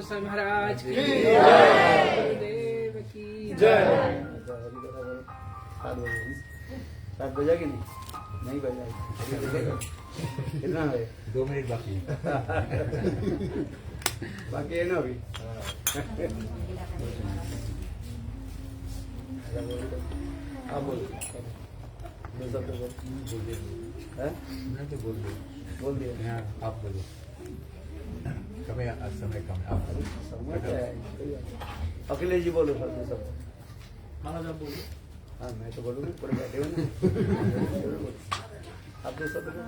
गोसाई महाराज की जय, गुरुदेव की जय। 7 बजेगी नहीं बजाएगी कितना है 2 मिनट बाकी है। बाकी है ना अभी आप बोलो दो शब्द बोल हैं मैं तो बोल दिया हाँ, आप बोलो कम है आज समय कम है, आप बोलो समझ आया अखिलेश जी बोलो सर दो शब्द महाराज आप बोलो। हाँ मैं तो बोलूँगी पूरे बैठे हुए ना आप दो शब्द बोलो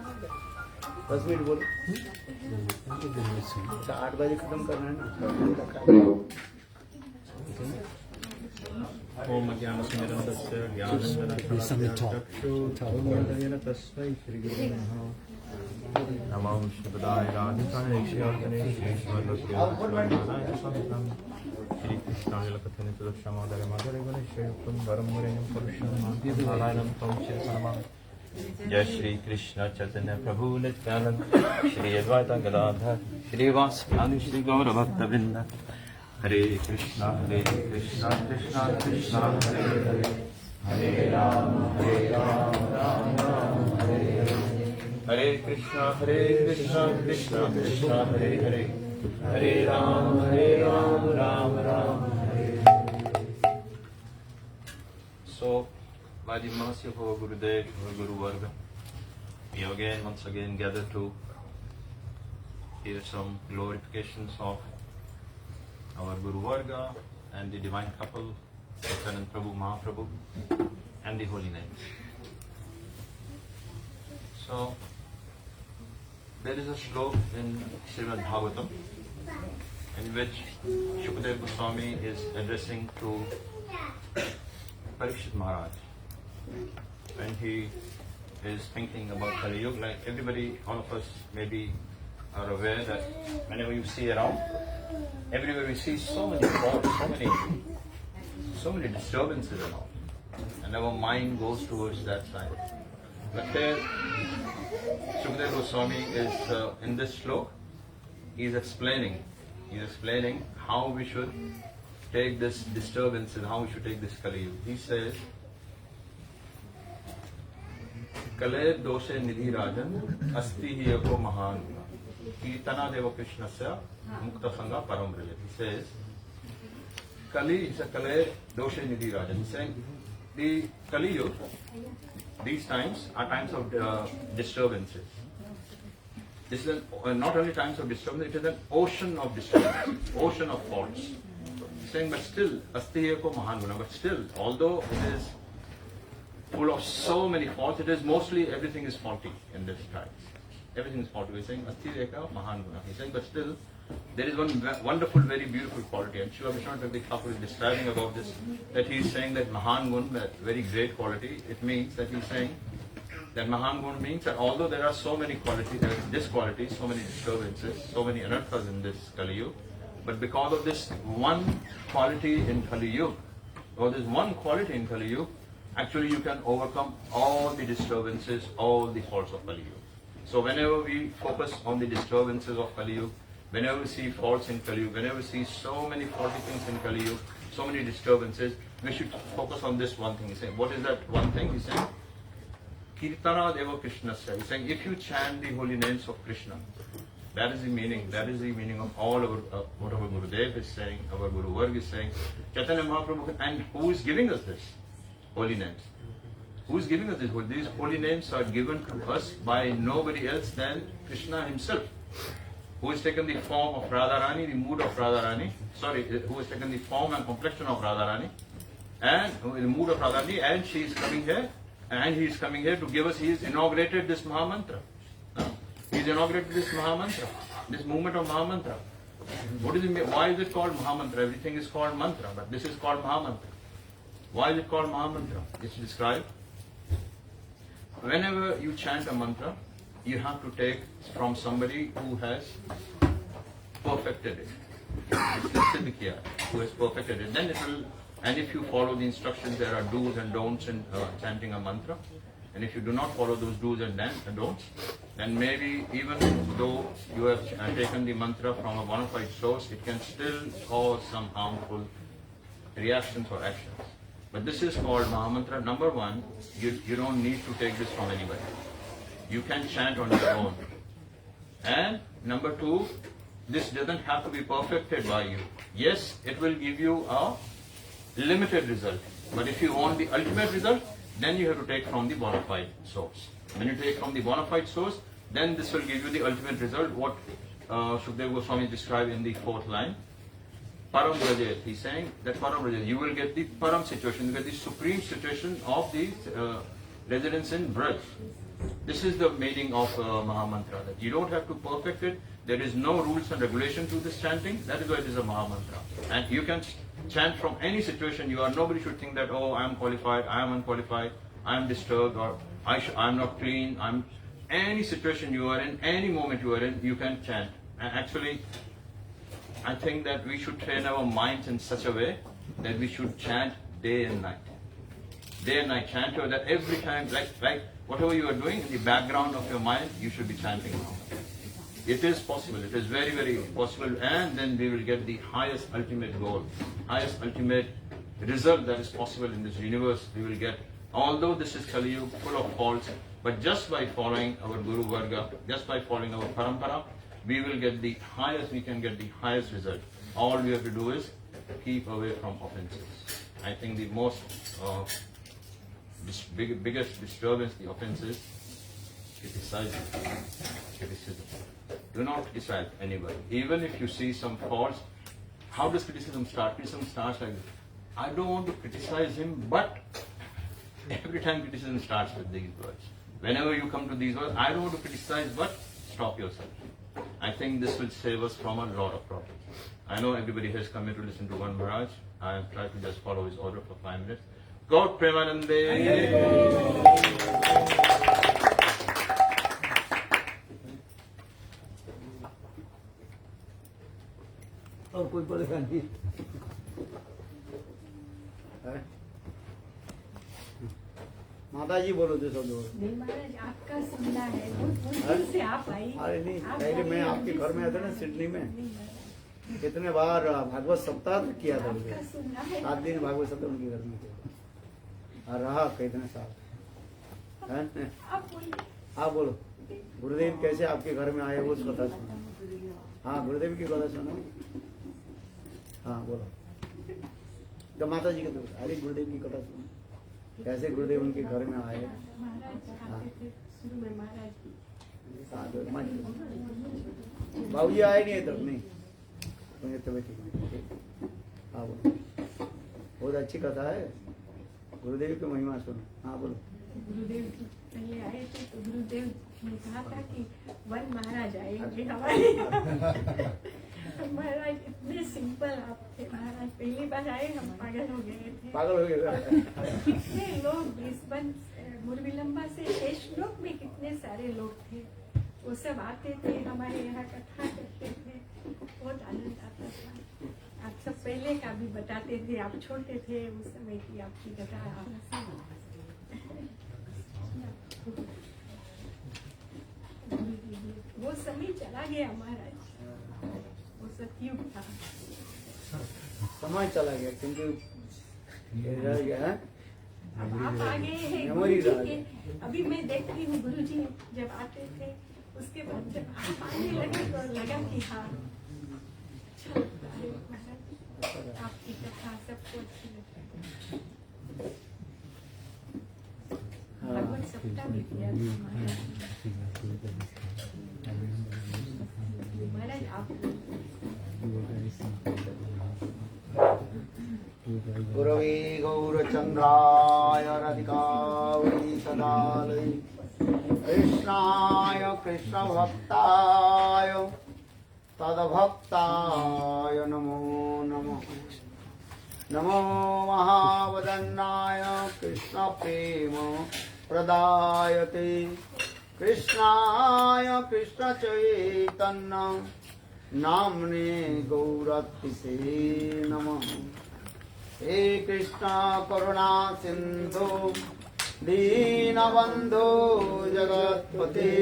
10 मिनट बोलो अच्छा 8 बजे खत्म करना है ना ओम ज्ञानस्मरणस्य ज्ञानञ्जनशलाकया तस्मै श्रीगुरुवे नमः। नमो विष्णुपदाय राधिकाय श्रीकृष्णाय सुरक्षामोदय माधुर्य गुणेश्वरयुक्तं वरं वरेण्यं पुरुषं नारायणं तं चिरतनमामि। जय श्री कृष्ण चैतन्य प्रभु नित्यानंद श्री अद्वैत गदाधर श्रीवासादि श्री गौर भक्त वृंद। हरे कृष्णा कृष्णा कृष्णा हरे हरे हरे राम राम राम हरे हरे। हरे Krishna Krishna Krishna Hare Hare Hare Ram Ram Ram Hare Hare. So, by the mercy of our Gurudev, our Guru Varga, we once again gathered to hear some glorifications of our Guru Varga and the divine couple, Nityananda Prabhu, Mahaprabhu, and the holy names. So, there is a slok in Srimad Bhagavatam in which Shukadeva Goswami is addressing to Parikshit Maharaj when he is thinking about Kali Yuga. Like everybody, all of us maybe are aware that whenever you see around, everywhere we see so many faults, so many disturbances and all, and our mind goes towards that side. But there, Shukadeva Goswami is in this slok, he is explaining how we should take this disturbance and how we should take this Kali Yuga. He says, Kale doshe nidhi rajan asti hi yako mahan kirtana deva krishnasya mukta sangha param brajati. He says, Kali is a Kale doshe nidhi rajan. He's saying the Kali Yuga, these times are times of disturbances. This is not only times of disturbance, it is an ocean of disturbance, ocean of faults. He's saying, but still, astiyako mahan guna, but still, although it is full of so many faults, it is mostly everything is faulty in this time. Everything is faulty. He's saying, astiyaka mahan guna. He's saying, but still, there is one wonderful, very beautiful quality. And Srila Vishwanath Thakur is describing about this, that he is saying that mahan gun, that very great quality, it means that he is saying, that Mahan Gun means that although there are so many qualities, disqualities, so many disturbances, so many anarthas in this Kali Yuga, but because of this one quality in Kali Yuga, or this one quality in Kali Yuga, actually you can overcome all the disturbances, all the faults of Kali Yuga. So whenever we focus on the disturbances of Kali Yuga, whenever we see faults in Kali Yuga, whenever we see so many faulty things in Kali Yuga, so many disturbances, we should focus on this one thing. He's saying, what is that one thing? He's saying, Kirtana Deva Krishnasya. He's saying, if you chant the holy names of Krishna, that is the meaning of all our, what our Gurudev is saying, our Guru Varga is saying, Chaitanya Mahaprabhu, and who is giving us this? Holy names. Who is giving us this? These holy names are given to us by nobody else than Krishna himself, who has taken the form of Radharani, the mood of Radharani, who has taken the form and complexion of Radharani, and the mood of Radharani, and she is coming here. And he is coming here to give us, he has inaugurated this Mahamantra. He has inaugurated this Mahamantra, this movement of Mahamantra. What is it, why is it called Mahamantra? Everything is called mantra, but this is called Mahamantra. Why is it called Mahamantra? It's described. Whenever you chant a mantra, you have to take from somebody who has perfected it. Who has perfected it. Then it will. And if you follow the instructions, there are do's and don'ts in chanting a mantra. And if you do not follow those do's and don'ts, then maybe even though you have taken the mantra from a bona fide source, it can still cause some harmful reactions or actions. But this is called Mahamantra. Number one, you don't need to take this from anybody. You can chant on your own. And number two, this doesn't have to be perfected by you. Yes, it will give you a limited result. But if you want the ultimate result, then you have to take from the bona fide source. When you take from the bona fide source, then this will give you the ultimate result. What Shukdev Goswami described in the fourth line. Param Rajet, he's saying that Param Rajet, you will get the Param situation, you get the supreme situation of the residence in Braj. This is the meaning of Mahamantra, that you don't have to perfect it. There is no rules and regulation to this chanting. That is why it is a Mahamantra. And you can chant from any situation you are. Nobody should think that, oh, I am qualified, I am unqualified, I am disturbed, or I am not clean. Any situation you are in, any moment you are in, you can chant. And actually, I think that we should train our minds in such a way that we should chant day and night. Day and night, chant so that every time, like whatever you are doing, in the background of your mind, you should be chanting now. It is possible, it is very, very possible, and then we will get the highest ultimate goal, highest ultimate result that is possible in this universe. We will get, although this is Kali Yuga, full of faults, but just by following our Guru Varga, just by following our Parampara, we will get the highest, we can get the highest result. All we have to do is keep away from offenses. I think the most biggest disturbance, the offense is criticism. Do not criticize anybody. Even if you see some faults, how does criticism start? Criticism starts like this. I don't want to criticize him, but every time criticism starts with these words. Whenever you come to these words, I don't want to criticize, but stop yourself. I think this will save us from a lot of problems. I know everybody has come here to listen to one Maharaj. I have tried to just follow his order for 5 minutes. God Premanande. और कोई बोलेगा नहीं माता जी बोलो जो सब नहीं महाराज आपका सुनना है बहुत मुश्किल से आप आई। अरे नहीं, पहले मैं आपके घर में आता ना सिडनी में, कितने बार भागवत सप्ताह किया था मुझे। 7 दिन भागवत सप्ताह उनके घर में किया और रहा कितने साल है। आप बोलो गुरुदेव कैसे आपके घर में आए वो कथा सुनो। हाँ गुरुदेव की कथा सुनो। हाँ बोलो तो माता जी का अरे गुरुदेव की कथा सुनो, कैसे गुरुदेव उनके घर में आए। बाबू जी आए नहीं तब नहीं तबियत ठीक। हाँ बोलो बहुत अच्छी कथा है, गुरुदेव की महिमा सुनो। हाँ बोलो। गुरुदेव पहले आए थे तो गुरुदेव ने कहा था कि वन महाराज आएंगे हमारे। महाराज इतने सिंपल आप थे महाराज, पहली बार आए हम पागल हो गए थे। पागल हो गए कितने लोग इस मुरबी लंबा से शेष लोग में कितने सारे लोग थे, वो सब आते थे हमारे यहाँ कथा करते थे, बहुत आनंद आता था। आप सब पहले का भी बताते थे, आप छोटे थे उस समय की आपकी कथा। वो समय चला गया महाराज, वो सतयुग था। समय चला गया क्योंकि रह गया है। अब आप आ गए हैं मेमोरी गुरुजी रह के। गई। अभी मैं देखती हूँ गुरुजी जब आते थे, उसके बाद जब आप आने लगे तो लगा कि हाँ अच्छा लगता है महाराज, आपकी कथा सबको अच्छी लगती है। भगवत सप्ताह भी किया था महाराज। आप गुरवे गौरचंद्राय राधिकावली सदालय कृष्णाय कृष्ण भक्ताय तद्भक्ताय नमो नमः। नमो महावदन्नाय कृष्ण प्रेम प्रदायते कृष्णाय कृष्ण चैतन्य नाम्ने गौरतिसे नमः। हे कृष्ण करुणा सिंधु दीनबंधु जगत्पते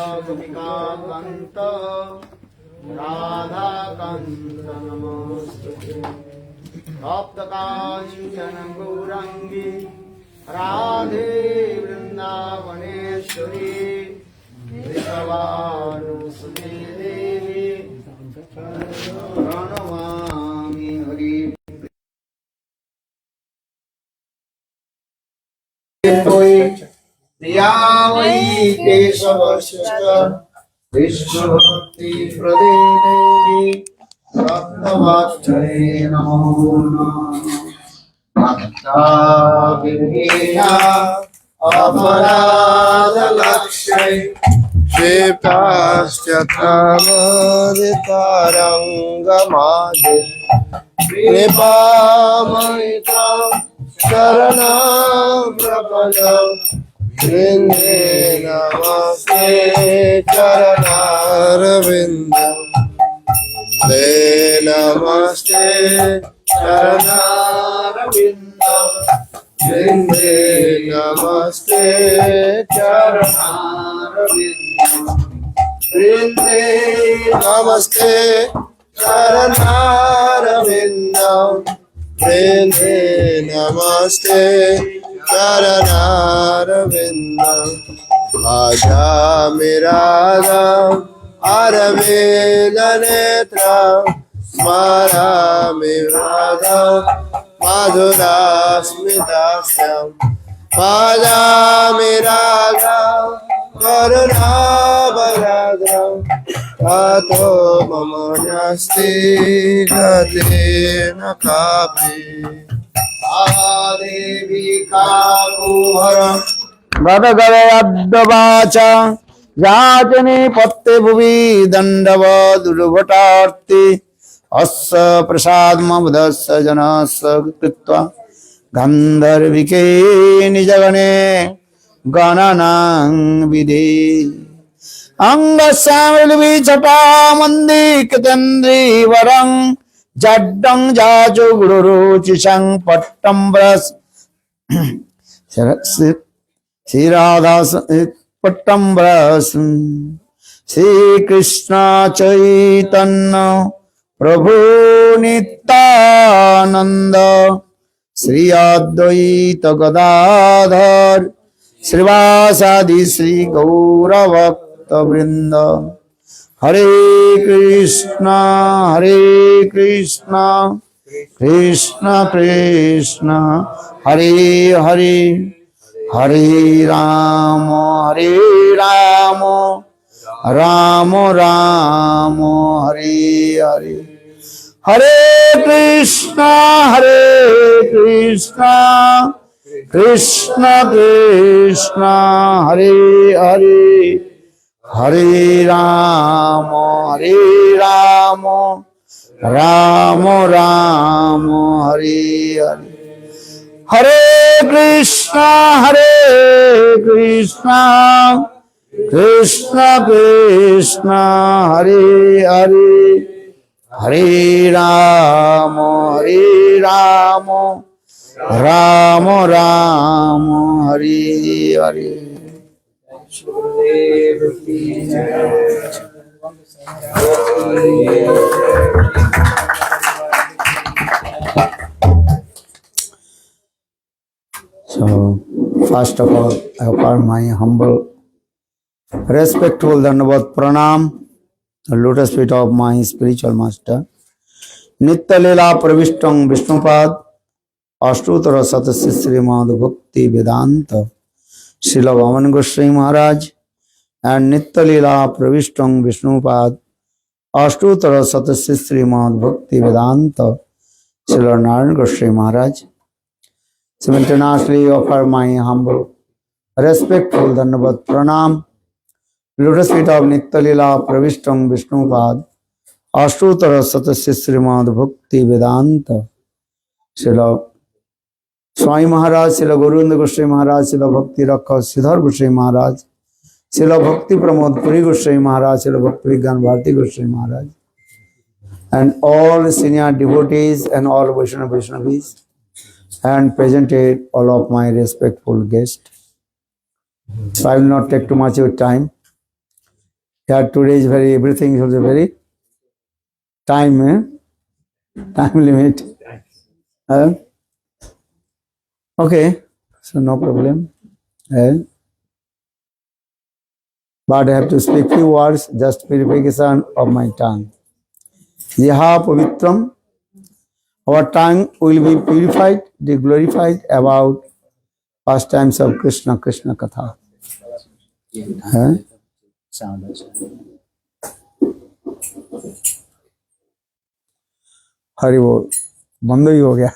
गोपिकान्त राधाकान्त नमोस्तुते तप्तकाञ्चन गौराङ्गी राधे वृन्दावनेश्वरी वृषभानुसुते देवी प्रणमामि हरि प्रिया वै केशवस्य विष्णुभक्ति प्रदे देवी रत्नवाच्चरे नमो नमः भक्ताभिर्गेया अपराधलक्ष्यै क्षेपाश्चक्रमदितरङ्गमादि कृपामयितां शरणं प्रपदम् वृन्दे नमस्ते चरणारविन्दम् ते नमस्ते चरणारविन्दम् वृन्दे नमस्ते चरणारविन्दम् वृन्दे नमस्ते चरणारविन्दम् वृन्दे नमस्ते चरणारविन्दम् आजा मेरा अरविन्दनेत्रं स्मरामि राधां मधुरास्मितास्यम् पादामि राधां करुणावराद्रं ततो मम नास्ति गतेन कापि देवी काकुहरम् गदगदयद्वाच याचने पत्ते भुवि दण्डव दुर्भटार्ति अस्य प्रसादमवदस्य जनस्य कृत्वा गन्धर्विके निजगणे गणनां विधे अंगस्यामिलविचटामन्दिकृतेन्द्रिवरं जड्डं जाचु गुरुरुचिषं पट्टं ब्रस श्रीराधास पट्टं ब्रस श्री कृष्ण चैतन्य प्रभु नित्यानंद श्री अद्वैत गदाधर श्रीवासादि श्री गौरभक्त वृंद हरे कृष्णा कृष्ण कृष्ण हरे हरे हरे राम राम राम हरे हरे हरे कृष्ण कृष्ण कृष्ण हरे हरे हरे राम राम राम हरे हरे हरे कृष्ण कृष्ण कृष्ण हरे हरे हरे राम राम राम हरे हरे गुरुदेव की जय। So, first of all, I offer my humble, respectful Dandavat Pranam, the lotus feet of my spiritual master, Nitya Leela Pravishtam Vishnupad, Ashtutara Satasya Srimad Bhakti Vedanta, Srila Vaman Goswami Maharaj, and Nitya Leela Pravishtam Vishnupad, Ashtutara Satasya Srimad Bhakti Vedanta, Srila Narayan Goswami Maharaj. Simultaneously offer my humble, respectful Dandavat Pranam, lotus feet of Nitya Leela Pravishtam Vishnupad, Ashtutara Satasya Srimad Bhakti Vedanta, Srila Swami Maharaj, Srila Govinda Goswami Maharaj, Srila Bhakti Rakha Siddhar Goswami Maharaj, Srila Bhakti Pramod Puri Goswami Maharaj, Srila Bhakti Vigyan Bharati Goswami Maharaj, and all senior devotees and all Vaishnavis, and presented all of my respectful guests. So I will not take too much of your time. Yeah, today is everything is also very time limit. Okay, so no problem. But I have to speak few words, just purification of my tongue. Yaha Pavitram, our tongue will be purified, glorified about pastimes of Krishna, Krishna Katha. Hari बोल, बंद ही हो गया.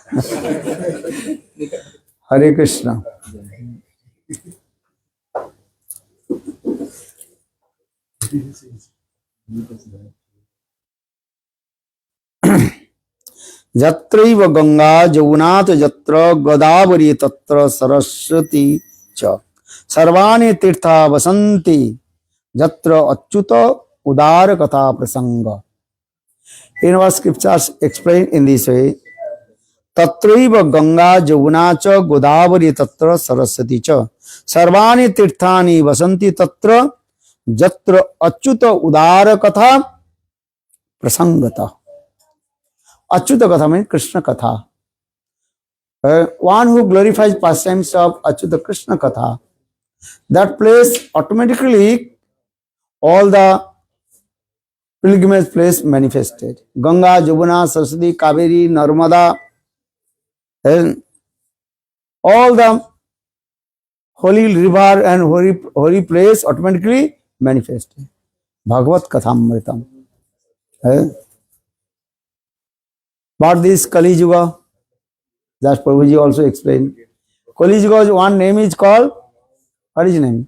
हरे कृष्णा. यत्रैव गंगा जमुनात यत्र गोदावरी तत्र सरस्वती च सर्वाणि तीर्था वसन्ति यत्र अच्युत उदार कथा प्रसंग. In our scriptures explained in this way, तत्रैव गंगा जमुना च गोदावरी तत्र सरस्वती च सर्वाणि तीर्थानि वसन्ति तत्र यत्र अच्युत उदार कथा प्रसंगतः. Achyuta Katha means Krishna Katha. One who glorifies pastimes of Achyuta Krishna Katha, that place automatically all the pilgrimage place manifested. Ganga, Jamuna, Saraswati, Kaveri, Narmada, and all the holy river and holy place automatically manifested. Bhagavad Kathamritam. But this Kali Yuga, that Prabhuji also explained. Kali Yuga, one name is called, what is his name?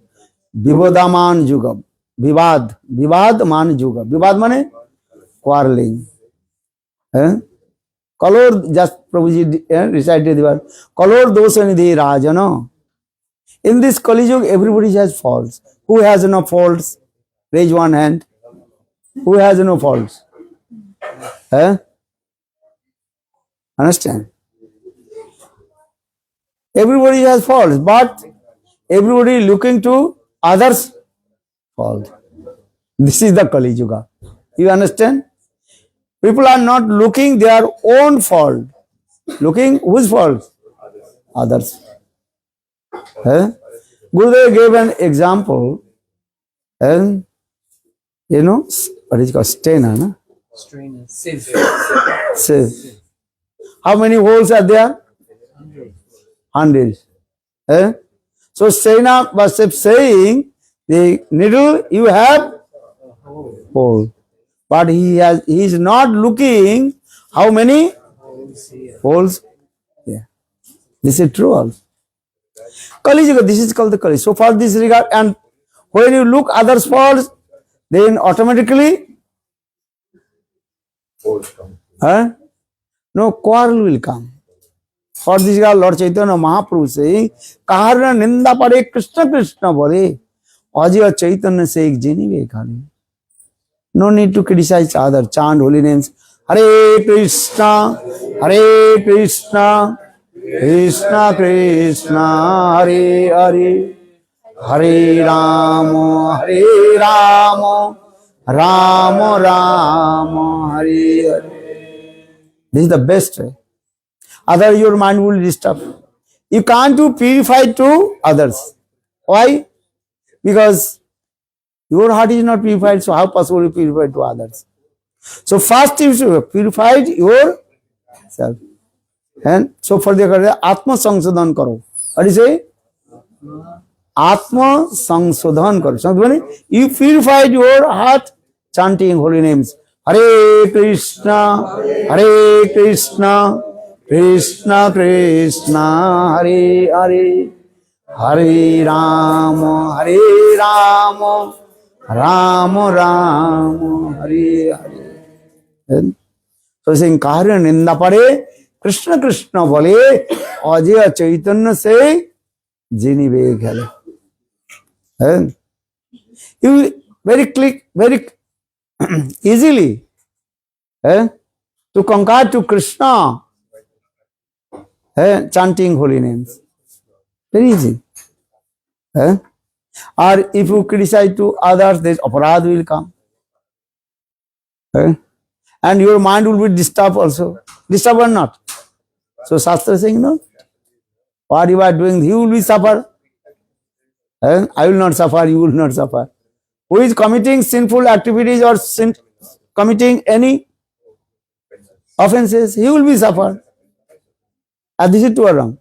Vivadaman Yuga. Vivadman Yuga. Vivad mane? Quarreling. Kalor, just Prabhuji recited the word. Kalor dosha nidhi rajana. In this Kali Yuga, everybody has faults. Who has no faults? Raise one hand. Who has no faults? Understand? Everybody has faults, but everybody looking to others' fault. This is the Kali Yuga. You understand? People are not looking their own fault. Looking whose fault? Others. Gurudev gave an example. And you know, what is it called? Strainer, no? Strainer. Sieve. Sieve. How many holes are there? Hundreds. So Sena was saying, the needle you have hole, but he is not looking how many holes. Yeah, this is true also. Kali Yuga, this is called the Kali. So for this regard, and when you look others' faults, then automatically no quarrel will come. For this regard, Lord Chaitanya Mahaprabhu saying, Kaharna ninda pare Krishna Krishna bole, Ajya Chaitanya saying, Jenive khali. No need to criticize others. Chant holy names. Hare Krishna, Hare Krishna, Krishna Krishna, Hare Hare, Hare Rama, Hare Rama, Rama Rama, Hare Hare. This is the best way. Otherwise your mind will disturb. You can't do purify to others. Why? Because your heart is not purified, so how possible you purify to others? So first you should purify yourself. And so for the Atma Sangsodhan karo. What do you say? Atma Sangsodhan karo. So you purified your heart chanting holy names. Hare Krishna, Hare Krishna, Krishna Krishna, Hare Hare, Hare Rama, Hare Rama, Rama Rama, Hare Hare. So saying Karya Ninda Pare, Krishna Krishna Bole, Ajaya Chaitanya say, Jini Veghale. You very easily to conquer to Krishna, chanting holy names. Very easy. Or if you criticize to others, this aparad will come. And your mind will be disturbed also. Disturbed or not? So Shastra is saying, no. What you are doing, you will be suffer. I will not suffer, you will not suffer. Who is committing sinful activities or committing any offenses, he will be suffered. And this is true or wrong?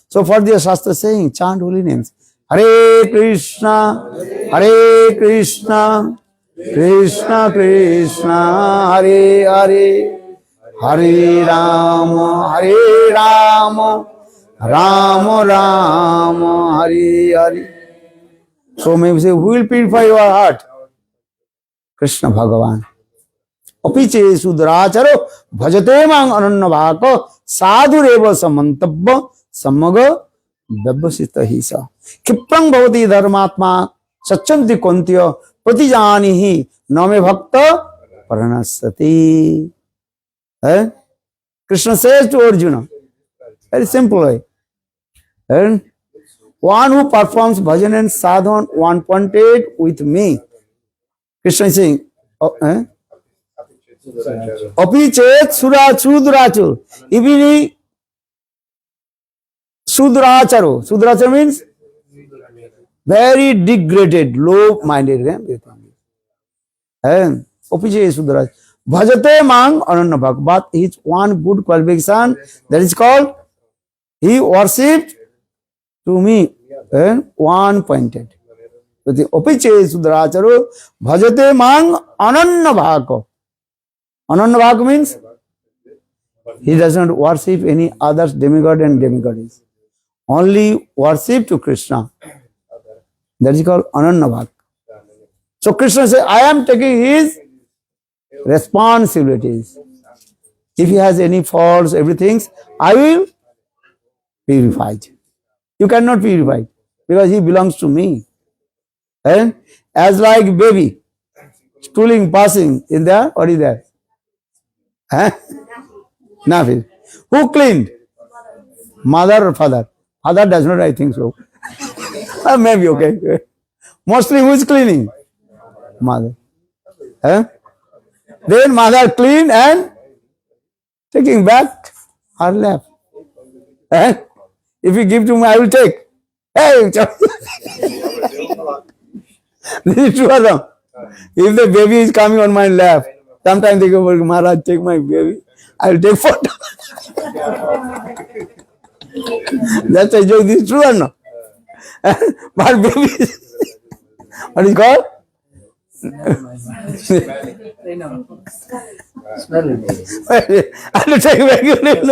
So for the Shastra saying, chant holy names. Hare Krishna, Krishna Krishna, Hare Hare, Hare Rama, Rama Rama, Hare Hare. So maybe say, who will purify your heart? Krishna Bhagavan. Apiche sudracharo bhajate mang ananya bhako sadhureva samantabha samaga vyabhasita hisa. Kiprang bhavati dharmatma sachanti kontya pratijanihi name bhakta paranasati. Krishna says to Arjuna, very simple way. And one who performs bhajan and sadhan, one pointed with me. Krishna is saying, Apichet Sudrachur. Even Sudracharo. Sudracharo means very degraded, low-minded. Apichet Sudrachar. Bhajate mang ananya bhak. But his one good qualification, that is called, he worshipped to me, one pointed. Apichet Sudracharo. Bhajate mang ananya bhak. Ananya bhak means he does not worship any others, demigod and demigoddess. Only worship to Krishna. That is called Ananya bhak. So Krishna says, I am taking his responsibilities. If he has any faults, everything, I will purify. You cannot purify because he belongs to me. As like baby, stooling, passing, is there? What is there? Nothing. Who cleaned? Mother or father? Father does not, I think so. Maybe okay. Mostly who is cleaning? Mother. Then mother clean and taking back her lap. If you give to me, I will take. Hey, this is true or not? If the baby is coming on my lap, sometimes they go, Maharaj, take my baby. I will take photo. That's a joke. This is true or not? But baby, what is called? I will take regularly.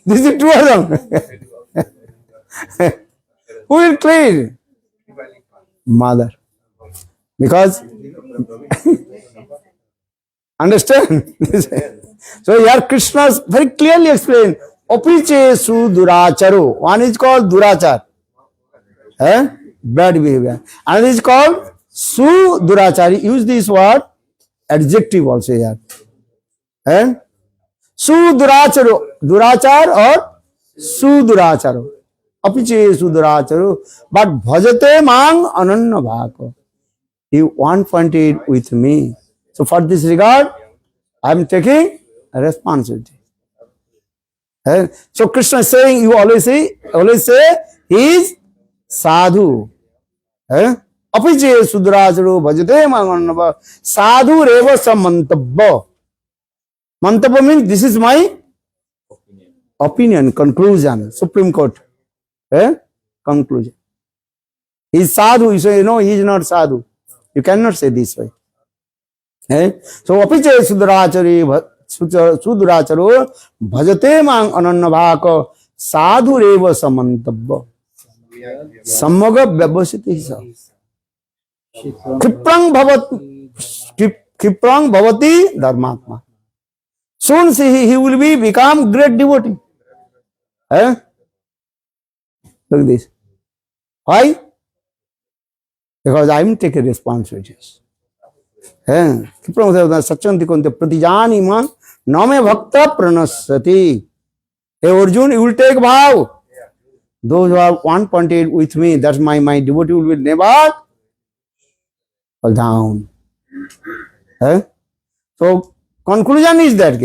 This is true or not? Who will clean? Mother. Because, understand? So here Krishna very clearly explained, Apiche Suduracharo. One is called Durachar. Bad behavior. Another is called Sudurachari. Use this word, adjective also here. Suduracharo. Durachar or Suduracharo. Apiche Suduracharo. But bhajate mang ananya bhako. He one pointed with me. So for this regard, I am taking a responsibility. So Krishna is saying, you always say, he is sadhu. Apiche Sudracharo bhajate mang ananya bhako. Sadhu reva samantabha. Mantabha means this is my opinion, conclusion, Supreme Court. Conclusion. He is sadhu. You say, no, he is not sadhu. You cannot say this way. So, Apiche Sudracharo bhajate mang ananya bhako sadhu reva samantabha samaga vyabhasiti sa Kiprang bhavati dharmatma. Soon he will become great devotee. Look at this. Why? Because I am taking responsibilities. Sachanti konte pratijani man name bhakta pranasati. Hey Arjun, you will take vow. those who are one pointed with me, that's my devotee will never fall down. So conclusion is that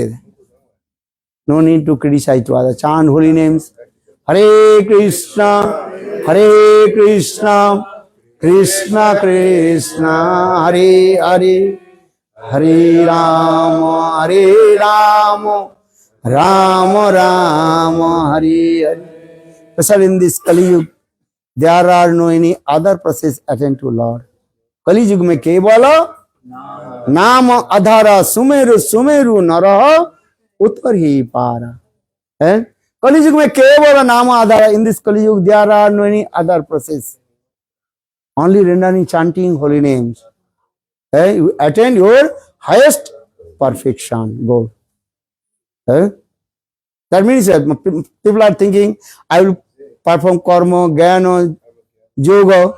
no need to criticize to others. Chant holy names. Hare Krishna, Krishna Krishna, Hare Hare, Hare Rama, Rama Rama, Hare Hare. Especially in this Kali Yuga, there are no any other process attend to Lord. Kali Yuga में केवल नाम अधारा सुमेरु सुमेरु नरह उत्तर ही पारा है. Kali Yuga में केवल नाम आधारा. In this Kali Yuga there are no any other process. Only rendering chanting holy names. You attain your highest perfection goal. That means people are thinking, I will perform karma, jnana, yoga,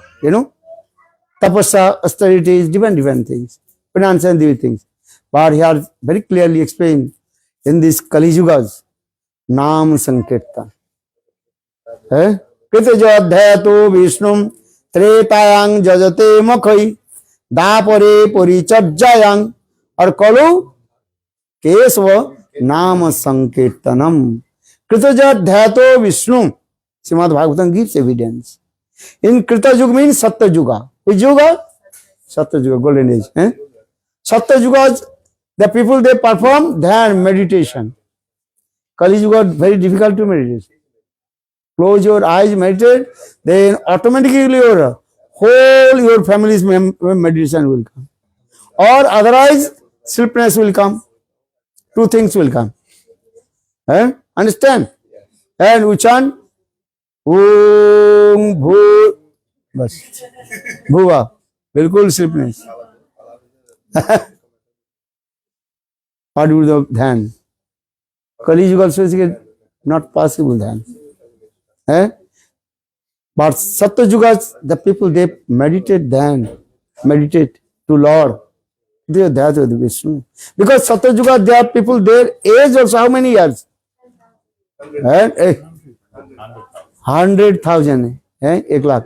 tapasya, austerities, different things, finance and these things. But here very clearly explained in this Kali Yugas, Nam Sankirtan. Kritaja adhyato Vishnum Tretayang Jajate Makhai Dapare Puricharjayang or Kalu Kesava Nama Sankirtanam. Kritaja adhyato Vishnu. Srimad Bhagavatam gives evidence. In Krita Yuga means Satya Yuga. Which Yuga? Satya Yuga, golden age. Satya Yuga, the people they perform their meditation. Kali Yuga very difficult to meditate. Close your eyes, meditate, then automatically your family's meditation will come. Or otherwise, sleepiness will come. Two things will come. Understand? And we chant Om Bhu Bas Bhuva. Bilkul sleepiness. What do the dhyan? Kali Yuga also is not possible dhyan. But Satya Yuga, the people they meditate to Lord. They are there with Vishnu. Because Satya Yuga, there are people, their age also how many years? 100,000. 1 lakh.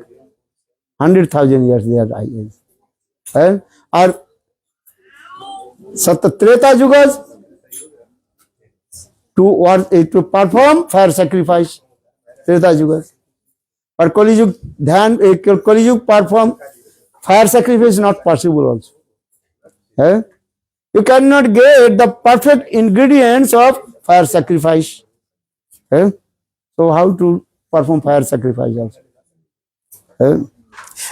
100,000 years they are age. Or Satya Treta Yugas to perform fire sacrifice. Treta Yugas. Or Kali Yuga perform fire sacrifice is not possible also. You cannot get the perfect ingredients of fire sacrifice. So how to perform fire sacrifice also?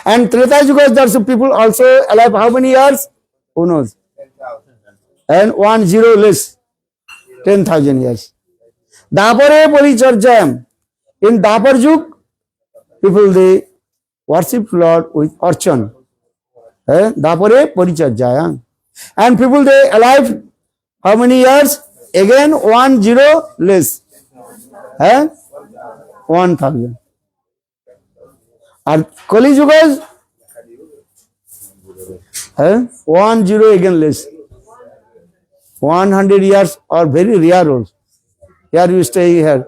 And Treta Yuga, there are people also alive how many years? Who knows? And 1 0 less, 10,000 years. Dapare Paricharjayam. In Dapar Yuga, people they worship Lord with archan. Dapare Paricharjayam. And people they alive how many years? Again 1 0 less. 1,000. And Kali Yuga 1 0 again less. 100 years or very rare also. Here you stay here.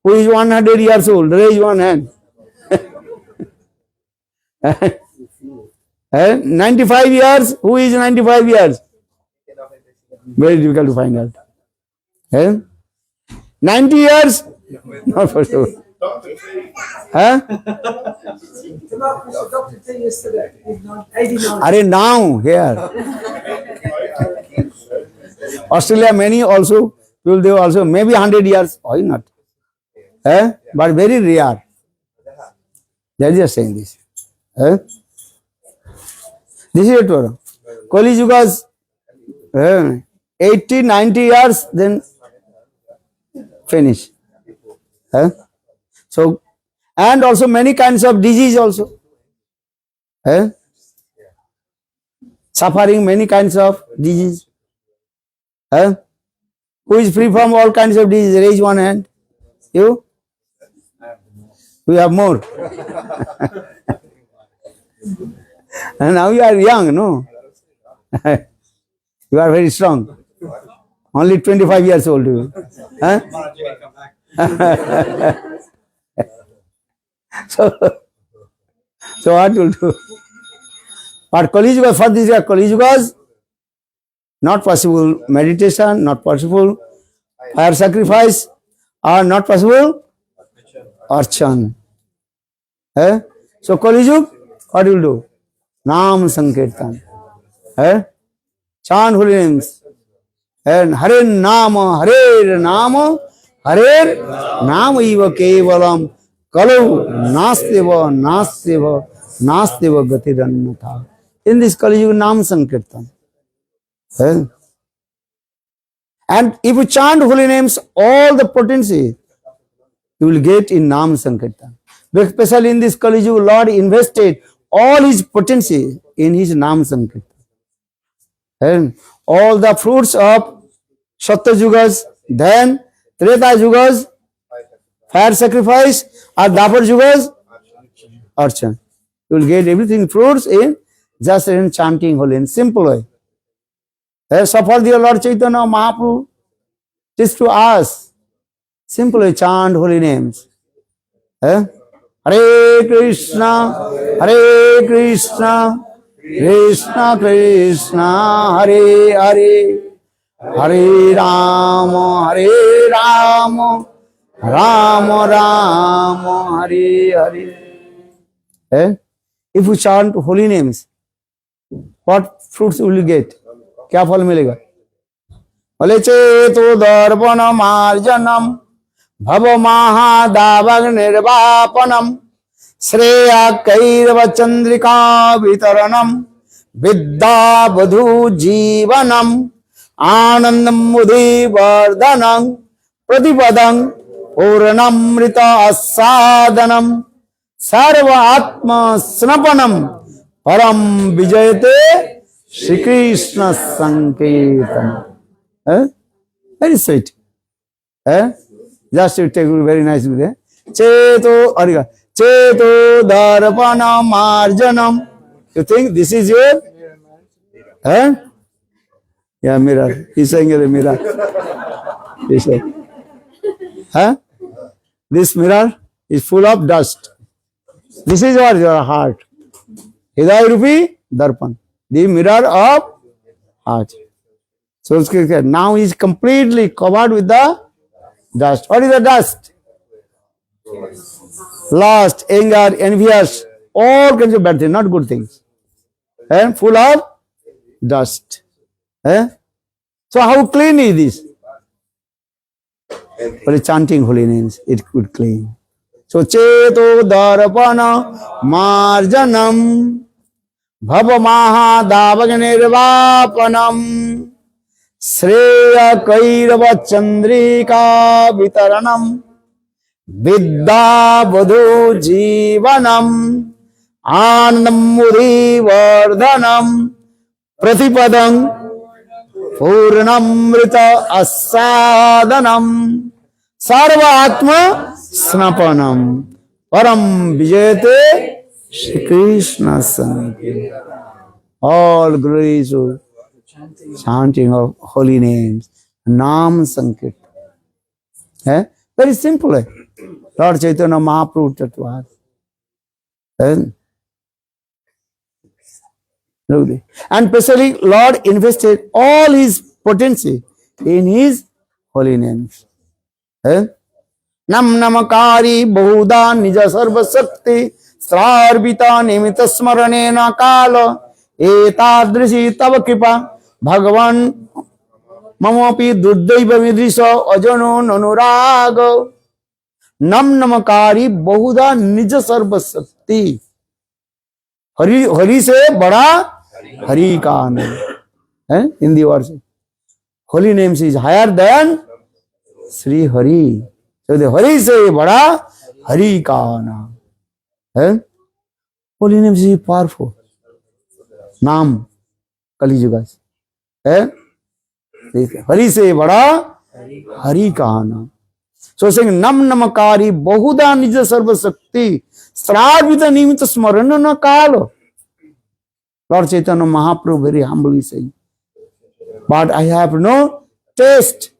Who is 100 years old? Raise one hand. 95 years. Who is 95 years? Very difficult to find out. 90 years? Not for sure. Are now here. Australia many also will they also maybe 100 years. Why not? But very rare. They are just saying this. This is it. Kali Yuga's 80, 90 years, then finish. So, and also many kinds of disease also. Suffering many kinds of disease. Who is free from all kinds of disease? Raise one hand. You? We have more. And now you are young, no? You are very strong. Only 25 years old. You. So what will do? But Kali Yuga, for this year, Kali Yugas, not possible meditation, not possible fire sacrifice, or not possible archan. So Kali Yuga, what will do? Nam Sankirtan. Chant holy names. And Hare Nama, Hare Nama, Hare Nama Iva Kevalam, Kalau Nasteva, Nasteva, Nasteva Gatirannatha. In this Kali Yuga, Nam Sankirtan. And if you chant holy names, all the potency you will get in Nam Sankirtan. Especially in this Kali Yuga, Lord invested all his potency in his Nam Sankirtan. And all the fruits of Satya Yugas, then Treta Yugas, fire sacrifice, or Dapar Yugas, archan. You will get everything fruits in just in chanting holy in simple way. So for the Lord Chaitanya Mahaprabhu, just to us, simply chant holy names. Hare Krishna, Hare Krishna, Krishna Krishna, Hare Hare, Hare Rama, Hare Rama, Rama Rama, Hare Hare. If you chant holy names, what fruits will you get? क्या फल मिलेगा? बोले चेतो दर्पण मार्जनम भव महादावग निर्वापनम श्रेया कैरव चंद्रिका वितरणम विद्या वधु जीवनम आनंदम मुदिवर्धनम प्रतिपदं पूर्णमृत आसादनम सर्व आत्म स्नपनम परम विजयते Shri Krishna Sankirtan. Very sweet. Just you take it very nice with it. Cheto Ariga. Cheto Darpana Marjanam. You think this is your? Yeah, mirror. He's saying the mirror. He said. This mirror is full of dust. This is your heart. Hidaya Rupi Darpan. The mirror of heart. So now he is completely covered with the dust. What is the dust? Lust, anger, envious, all kinds of bad things, not good things. Full of dust. So how clean is this? For chanting holy names, it could clean. So cheto darpana marjanam भव महादावग निर्वापनम श्रेय कैरव चंद्रिका वितरणम विद्या वधु जीवनम आनंदम मुदिवर्धनम प्रतिपदं पूर्णमृत आसादनम सर्वात्म स्नपनम परम विजयते Shri Krishna Sankirtan. All glory to chanting of holy names. Nam Sankirtan. Very simple. Lord Chaitanya Mahaprabhu taught to us. And especially Lord invested all his potency in his holy names. Nam Namakari Bahuda Nija Sarva Sakti Sarvita Nimita Smaranena Kala Etadrishi Tava Kripa Bhagavan Mamapi Duddaiva Vidrisha Ajano Nanuraga Nam Namakari Bahuda Nija Sarva Sakti. Hari से बड़ा हरि का नाम है Hindi word से holy names is higher than Shri Hari तो हरि से बड़ा हरि का नाम है होली नेम्स इज पावरफुल नाम कलियुग है हरि से बड़ा हरि का नाम सो सिंह नम नमकारी बहुधा निज सर्वशक्ति श्रावित निमित्त स्मरण न काल Lord Chaitanya Mahaprabhu very humbly saying, but I have no taste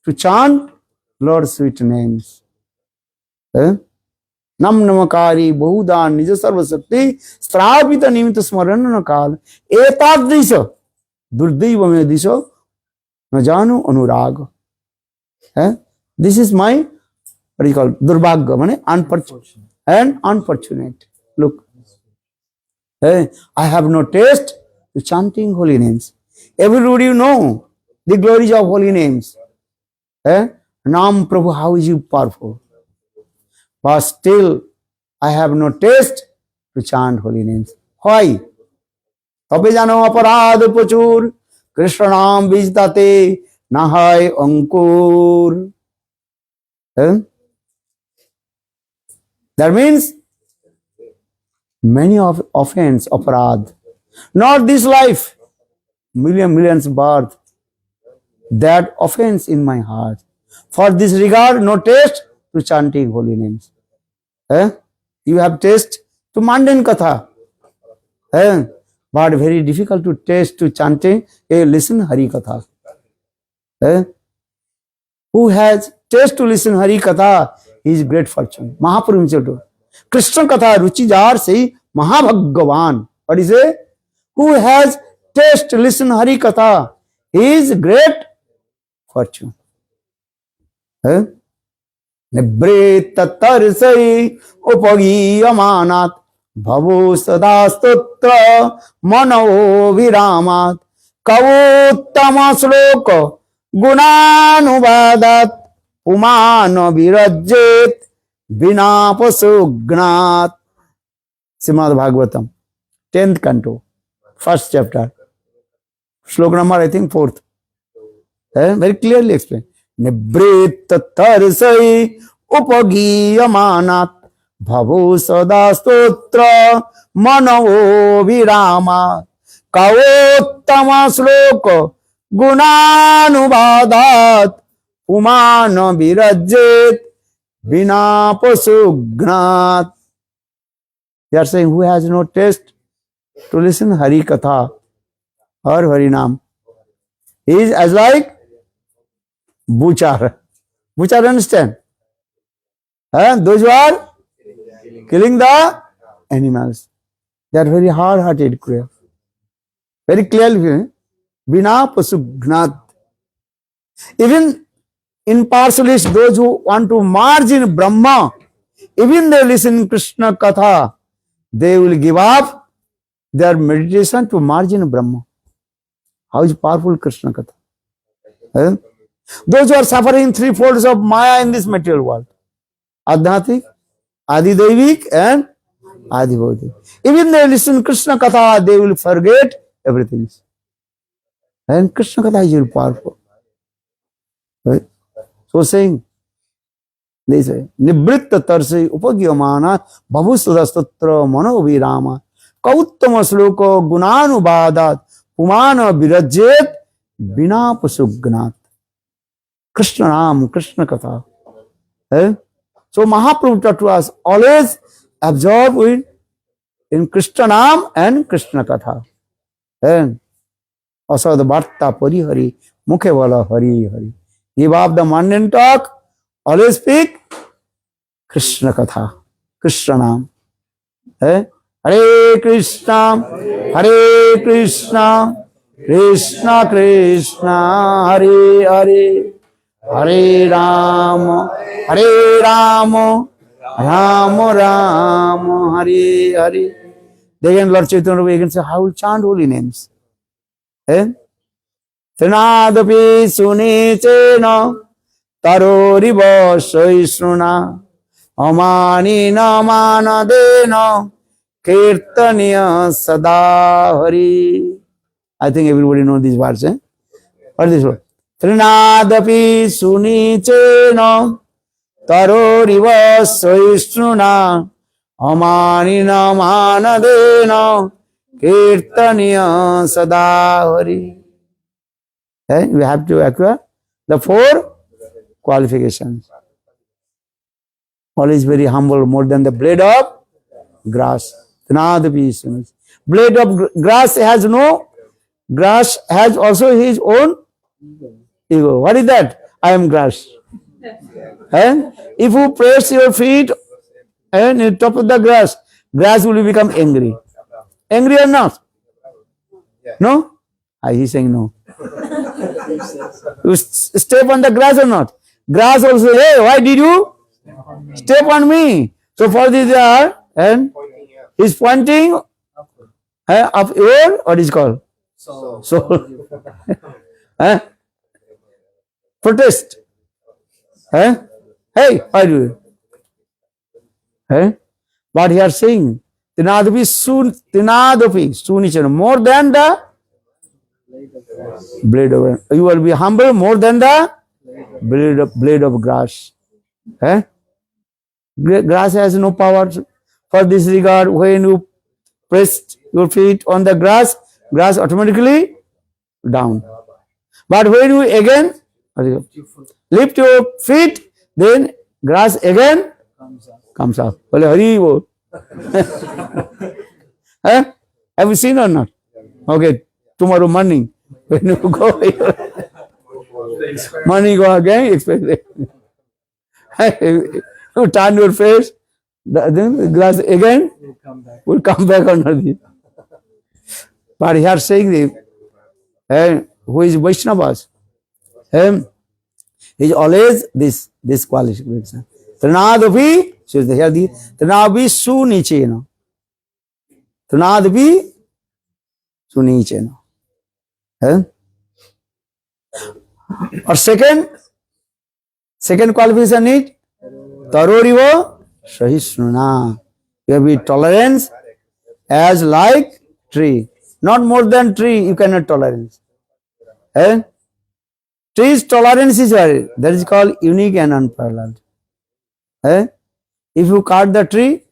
to chant Lord's sweet names. नम नमकारी बहुदा निज सर्वशक्ति श्रावित निमित्त स्मरण न काल एतादृश दुर्दैव में दिशो न जानो अनुराग है. दिस इज माई दुर्भाग्य माने unfortunate. Look, I have no taste to chanting holy names. Everybody know the glories of holy names. Naam Prabhu, how is you powerful? But still, I have no taste to chant holy names. Why? तबे जानो अपराध प्रचुर कृष्ण नाम बीजताते नहाय अंकुर. That means many of offense, aparad, not this life, millions birth, that offense in my heart. For this regard, no taste to chanting holy names. You have taste to mundane katha, but very difficult to taste to chanting. Listen Hari katha. Who has taste to listen Hari katha is great fortune. Mahaprabhu Krishna katha ruchi jar se Mahabhagavan. What is it? Who has taste to listen Hari katha is great fortune. Nibret tarsai upagiyamanat bhavo sada stotra mano viramat kavuttama sloka gunanuvadat umano virajjet बिना पशुघ्नात. Shrimad Bhagavatam 10th canto, 1st chapter, श्लोक number I think 4th. Very clearly explained. निवृत्त तरसै उपगीयमानात् भवो सदा स्तोत्र मनो विरामा कवोत्तम श्लोक गुणानुवादात् पुमान विरजेत Bina Pasugnat. They are saying who has no taste to listen Hari Katha or Harinam. He is as like butcher. Butcher, understand? Those who are killing the animals. They are very hard-hearted, cruel. Very clearly, Bina Pasugnat. Even impartialists, those who want to merge in Brahma, even they listen Krishna Katha, they will give up their meditation to merge in Brahma. How is powerful Krishna Katha? Those who are suffering three folds of Maya in this material world, Adhyatik, Adidevik and Adibodhik. Even they listen Krishna Katha, they will forget everything. And Krishna Katha is very powerful. Right? So saying, they say, Nibritta tarse upagyamana bhavusudastatra mano virama kauttama sloka gunanubadat pumana virajjet bina pasugnat. Krishna Nam, Krishna Katha. So Mahaprabhu taught to us, always absorb in Krishna Nam and Krishna Katha. Asad Bharta Pari Hari, Mukhe Vala Hari Hari. Give up the mundane talk, always speak Krishna Katha, Krishna Nam. Hare Krishna, Krishna Krishna, Hare Hare, Hare Rama, Rama Rama, Hare Hare. Then Lord Chaitanya we can say, how will chant holy names? Trinadapi Sunichena Taroriva Saishruna Amanina Manadena Kirtaniya Sada Hari. I think everybody knows these words. What is this word? Trinadapi Sunichena Taroriva Saishruna Amanina Manadena Kirtaniya Sada Hari. We have to acquire the 4 qualifications. All is very humble, more than the blade of grass. Blade of grass has no, grass has also his own ego. What is that? I am grass. If you press your feet and in top of the grass, grass will become angry. Angry or not? No? He's saying no. You step on the grass or not? Grass also, hey, why did you step on me? So for this, and he's pointing up your, what is called? Soul. Protest. Hey, why do you? But he are saying, Tinadapi sunichana, more than the blade of, you will be humble more than the blade of grass. Grass has no power. For this regard, when you press your feet on the grass, grass automatically down. But when you again lift your feet, then grass again comes up. Well, Hari Bol. Have you seen or not? Okay, tomorrow morning when you go, morning go again, expect you turn your face, then the grass again will come back under the. But here saying the who is Vaishnavas, he is always this qualification. Trinadapi, so here the Trinabi sunichena. Trinadapi sunichena. Or second qualification is Tarorivo Sahisnuna. You have be tolerance as like tree. Not more than tree, you cannot tolerance. Tree's tolerance is very, that is called unique and unparalleled. If you cut the tree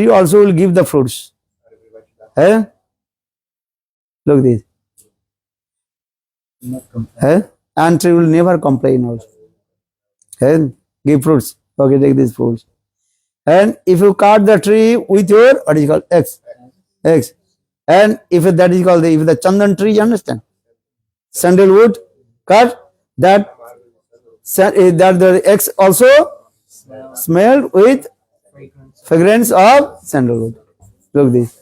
also will give the fruits. Look this. And tree will never complain also. Give fruits. Okay, take these fruits. And if you cut the tree with your, what is called X. And if that is called if the chandan tree, you understand? Sandalwood, cut that the X also smelled with fragrance of sandalwood. Look this.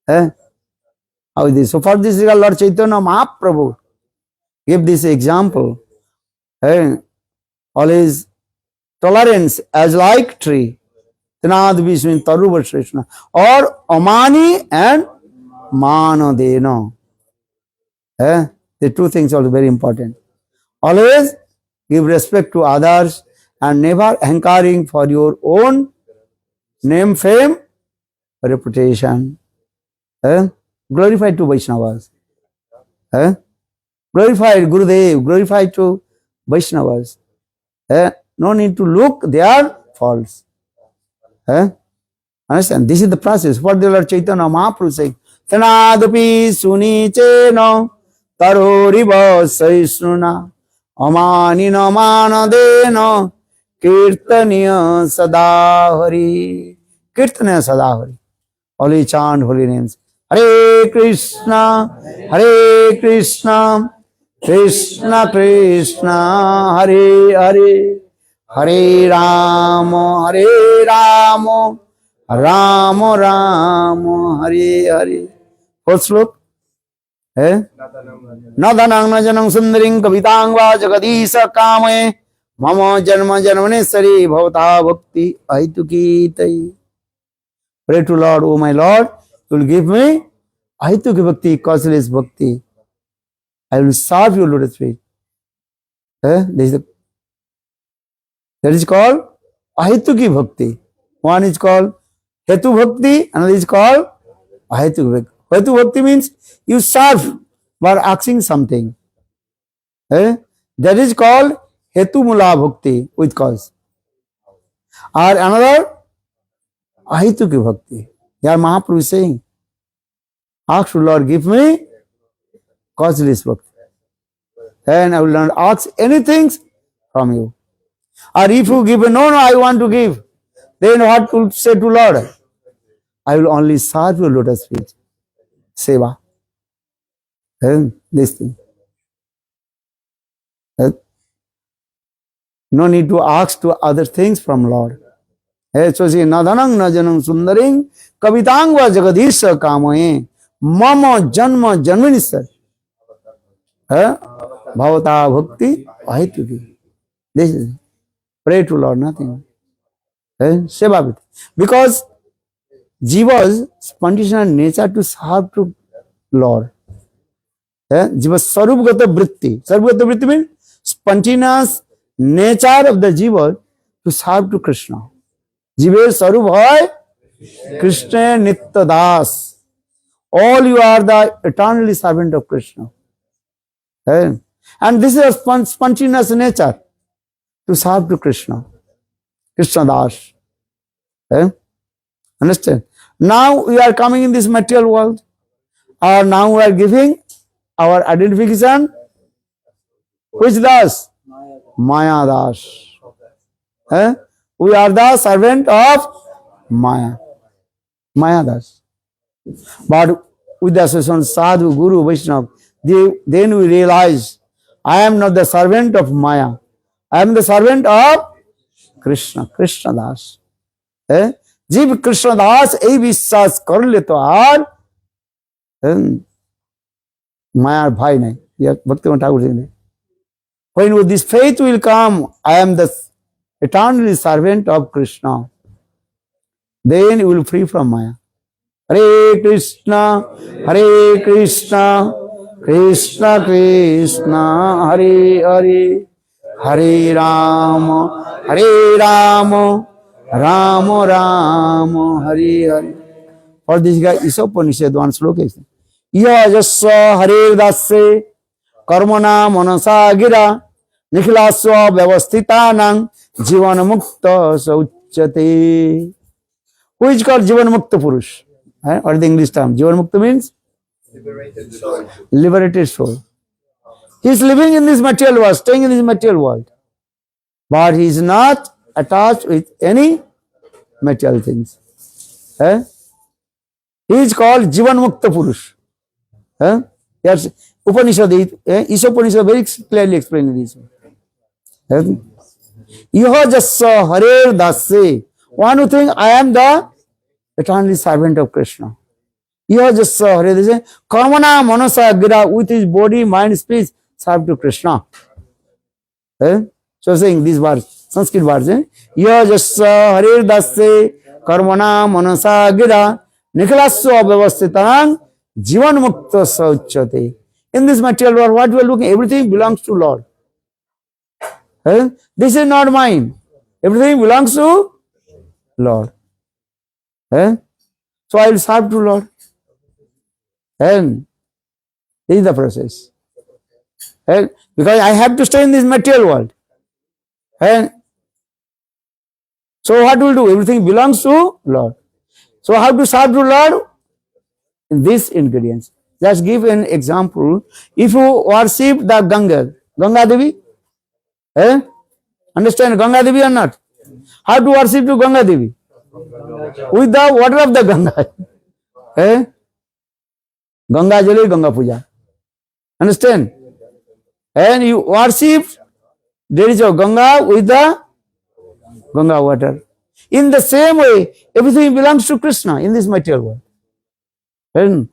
How is this? So for this Lord Chaitanya Mahaprabhu give this example. Always tolerance as like tree. Tanad Vishwin Taruva Shrishna. Or Amani and Manadena. The two things are very important. Always give respect to others and never hankering for your own name, fame, reputation. Glorified to Vaishnavas. Glorified Gurudev, glorified to Vaishnavas. No need to look their faults. Understand? This is the process. What the Lord Chaitanya Mahaprabhu saying. Tanadapi sunichena taroriva sahisnuna amanina manadena kirtaniya sadahari. Kirtaniya sadahari. Holy chant, holy names. Hare Krishna, Krishna Krishna, Hare Hare, Hare Rama, Rama Rama, Hare Hare. Fourth slok. Nadanang najanang sundaring kavitang va jagadisa kame mama janma janmanesari bhavata bhakti aituki tai. Pray to Lord, oh my Lord, you will give me aituki bhakti, causeless bhakti. I will serve your lotus feet. That is called aituki bhakti. One is called hetu bhakti, another is called aituki bhakti. Hetu bhakti means you serve by asking something. That is called hetu mula bhakti, with cause. Or another aituki bhakti. Here Mahaprabhu is saying, ask to Lord, give me causeless bhakti. And I will not ask anything from you. Or if you give, no, I want to give, then what to say to Lord? I will only serve your lotus feet. Seva. This thing. No need to ask to other things from Lord. है सोचिए न धनंग न जनंग सुंदरिंग कवितांग व जगदीश कामये मम जन्म जन्मनिश्चर है भवता भक्ति अहेतु की this is pray to lord nothing है seva with because jiva's spontaneous nature to serve to Lord. Jiva sarupgata vritti. Sarupgata vritti means spontaneous nature of the jiva to serve to Krishna. Jiva sarup hoy Krishna nitya das. All you are the eternally servant of Krishna. And this is a spontaneous nature to serve to Krishna. Krishna das. Understand? Now we are coming in this material world, or now we are giving our identification. Which das? Maya das. We are the servant of Maya. Maya das. But with the association of Sadhu, Guru, Vaishnava, then we realize I am not the servant of Maya. I am the servant of Krishna. Krishna das. जीव कृष्णदास यही विश्वास कर ले तो are माया भाई नहीं यह भक्ति ठाकुर जी ने when with this faith will come I am the eternally servant of Krishna then you will free from Maya. Hare Krishna Krishna Krishna Hare Hare Hare Rama Ram Ram Hari Hari. For this guy Isopanishad one sloka is Ya Jasya Hare Dasya Karmana Manasa Gira Nikhilasya Vyavasthitanang Jivan Mukta Sauchate. Who is called Jivan Mukta Purush? Or the English term Jivan Mukta means Liberated soul. Liberated soul. He is living in this material world, staying in this material world, but he is not attached with any material things. He is called Jivan Mukta Purush. Yes, Upanishad, Isopanishad very clearly explaining this. Yaha Jasya Hare Dasya. One who thinks I am the eternally servant of Krishna. Yaha Jasya Hare Dasya. Karmana Manasa Gira, with his body, mind, speech, serve to Krishna. So saying these words. Sanskrit word से यजस्व हरे दस्से कर्मणा मनसा गिरा निखिलस्व व्यवस्थितांग जीवन मुक्त सौच्यते. In this material world, what we are looking, everything belongs to Lord. This is not mine. Everything belongs to Lord. So I will serve to Lord. And this is the process. Because I have to stay in this material world. So what will do? Everything belongs to Lord. So how to serve to Lord? In these ingredients. Just give an example. If you worship the Ganga Devi, understand Ganga Devi or not? How to worship to Ganga Devi? With the water of the Ganga. Ganga Jali, Ganga Puja. Understand? And you worship, there is a Ganga with the Ganga water. In the same way, everything belongs to Krishna in this material world.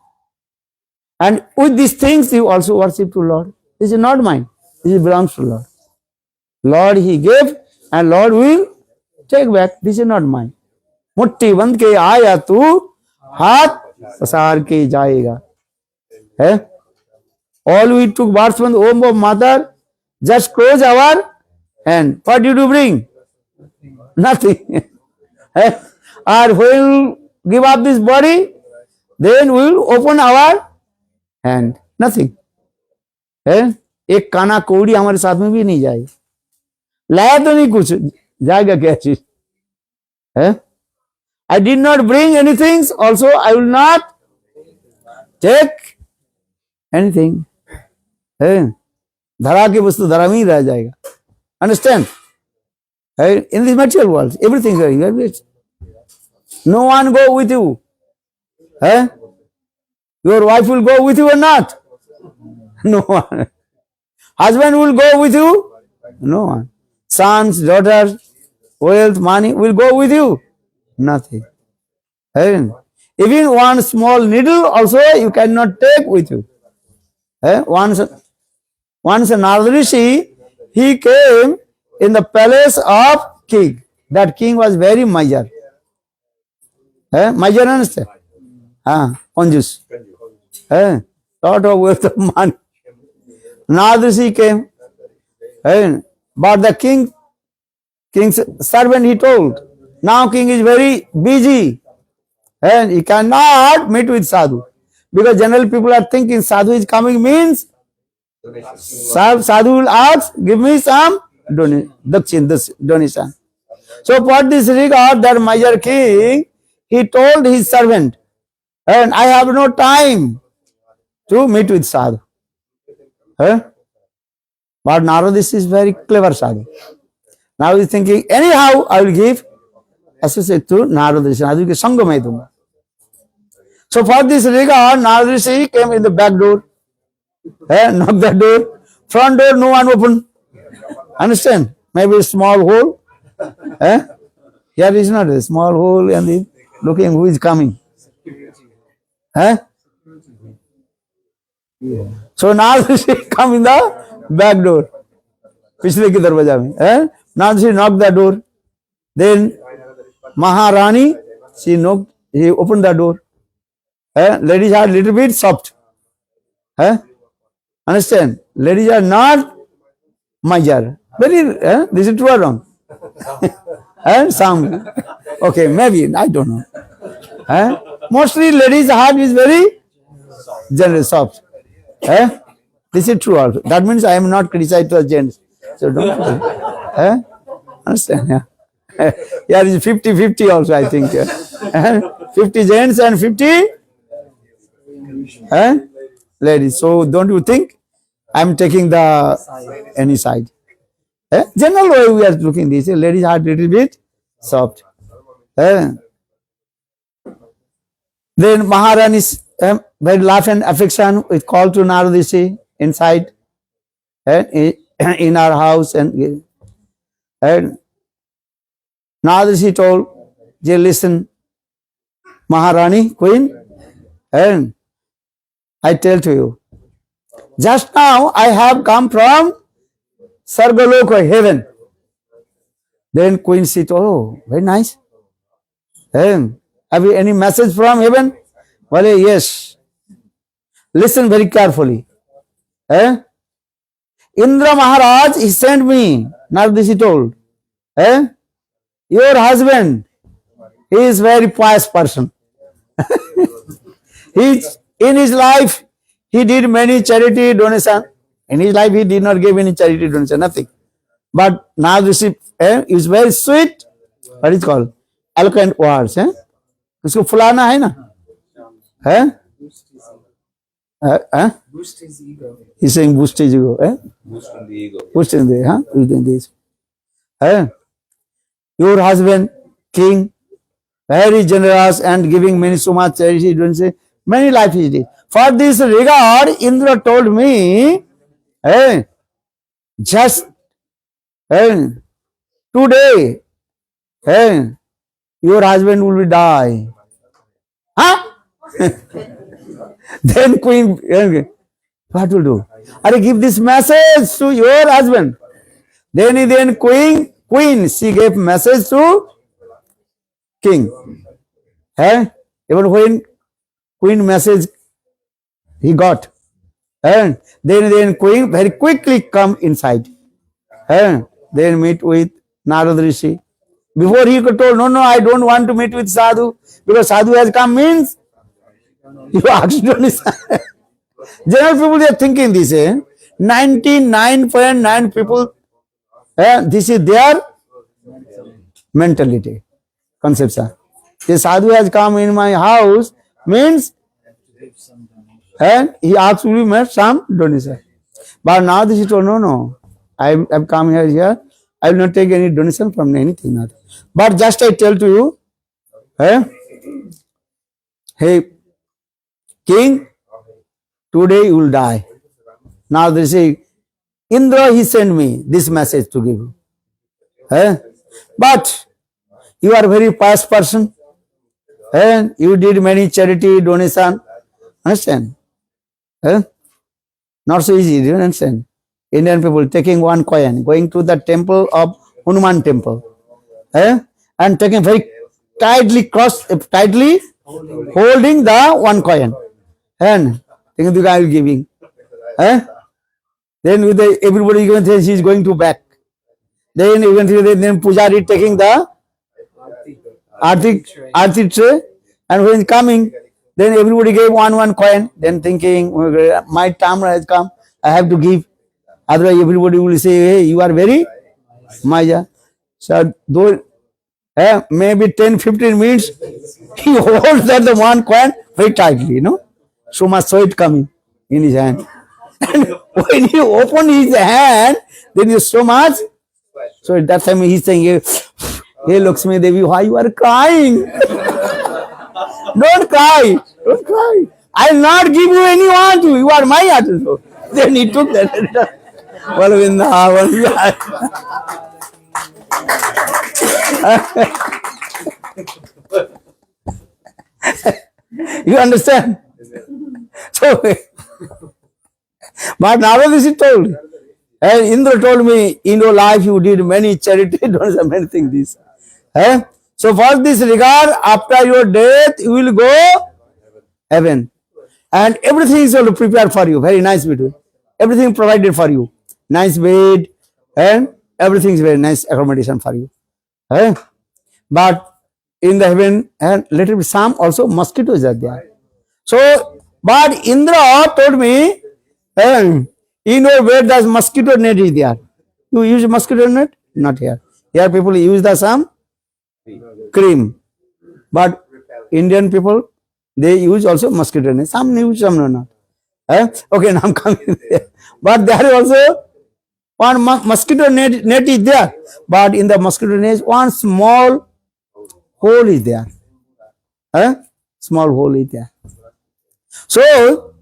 And with these things, you also worship to Lord. This is not mine. This belongs to Lord. Lord, He gave, and Lord will take back. This is not mine. मुट्ठी बंद के आया तू हाथ पसार के जाएगा. All we took bars from the womb of mother, just close our hand. What did you bring? Nothing. Or when we give up this body, then we will open our hand. Nothing. एक काना कौड़ी हमारे साथ में भी नहीं जाए. लाया तो नहीं कुछ, जाएगा क्या चीज? I did not bring anything, also I will not take anything. धरा की वस्तु धरा में ही रह जाएगा. Understand? In this material world, everything is here. No one go with you. Your wife will go with you or not? No one. Husband will go with you? No one. Sons, daughters, wealth, money will go with you? Nothing. Even one small needle also you cannot take with you. Once Narada Rishi, he came in the palace of king. That king was very miser. Miser, understand? Conjus. Lot of wealth of money. Narada Rishi came. But the king's servant, he told, now king is very busy and he cannot meet with sadhu. Because general people are thinking sadhu is coming means sadhu will ask, give me some donation. So for this regard, that miser king, he told his servant, and I have no time to meet with sadhu. But Narada is very clever sadhu. Now he is thinking, anyhow I will give associate to Narada Rishi. Narada Rishi Sangha mai dunga. So for this regard, Narada Rishi came in the back door, knocked the door, front door no one open. Understand? Maybe a small hole. Here is not a small hole and he looking who is coming. So Narada Rishi come in the back door. पिछले की दरवाजा में Narada Rishi knocked the door. Then Maharani, he opened the door. Ladies are little bit soft. Understand? Ladies are not miser. Very, this is true or wrong? Some, okay, maybe, I don't know. Mostly ladies' heart is very generous, soft. This is true also. That means I am not criticized to gents. So don't worry. Understand? Yeah. Here is 50-50 also, I think. 50 gents and 50 ladies. So don't you think I am taking the any side? General way we are looking this. Ladies are little bit soft. Then Maharani's very love and affection with call to Narada Rishi inside in our house and Narada Rishi told, listen, Maharani, queen, and I tell to you, just now I have come from Sargaloka, heaven. Then queen she told, oh, very nice. Have you any message from heaven? Well, yes. Listen very carefully. Indra Maharaj, he sent me, Narada Rishi told. Your husband, he is very pious person. In his life, he did many charity donation. In his life, he did not give any charity donation, nothing. But Narada Rishi is very sweet, what is called? Eloquent words. उसको फुलाना है ना? Boost his ego. He's saying boost his ego. Boost in the ego. Boost in the, within this. Your husband, king, very generous and giving many so much charity, don't say, many life he did. For this regard, Indra told me, just today, your husband will be die. Then queen, what will do? I give this message to your husband. Then queen, she gave message to king. Even when queen message he got, and then queen very quickly come inside, then meet with Narada Rishi. Before he could told, no, I don't want to meet with sadhu, because sadhu has come means you asked donation. General people, they are thinking this. 99.9 people, this is their mentality, conception. The sadhu has come in my house means, and he asked me to make some donation. But now this is told, no, I have come here, I will not take any donation from anything. But just I tell to you, hey, king, today you will die. Now they say, Indra, he sent me this message to give you. But you are a very pious person, and you did many charity donation. Understand? Not so easy, do you understand? Indian people taking one coin, going to the temple of Hanuman temple, and taking very tightly holding the one coin, and thinking the guy is giving. Then with everybody even says he is going to back. Then even then Pujari taking the Aarti tray, and when coming, then everybody gave one coin. Then thinking, my time has come, I have to give. Otherwise, everybody will say, hey, you are very Maya. So, though, maybe 10-15 minutes, he holds that the one coin very tightly, so much sweat coming in his hand. And when he open his hand, then is so much. So at that time he's saying, hey Lakshmi Devi, why you are crying? Don't cry. Don't cry. I'll not give you anyone to. You are my artist. Then he took that. You understand? So, but nowadays he told, and Indra told me, in your life you did many charity, don't many things. So for this regard, after your death, you will go heaven. And everything is all prepared for you. Very nice bed. Everything provided for you. Nice bed, and everything is very nice accommodation for you. But in the heaven, and little bit some also mosquitoes are there. So, but Indra told me, in your bed there's mosquito net is there. You use mosquito net? Not here. Here people use the some cream. But Indian people, they use also mosquito net. Some use, some not. Okay, now I'm coming there. But there is also one mosquito net is there. But in the mosquito net, one small hole is there. Small hole is there. So,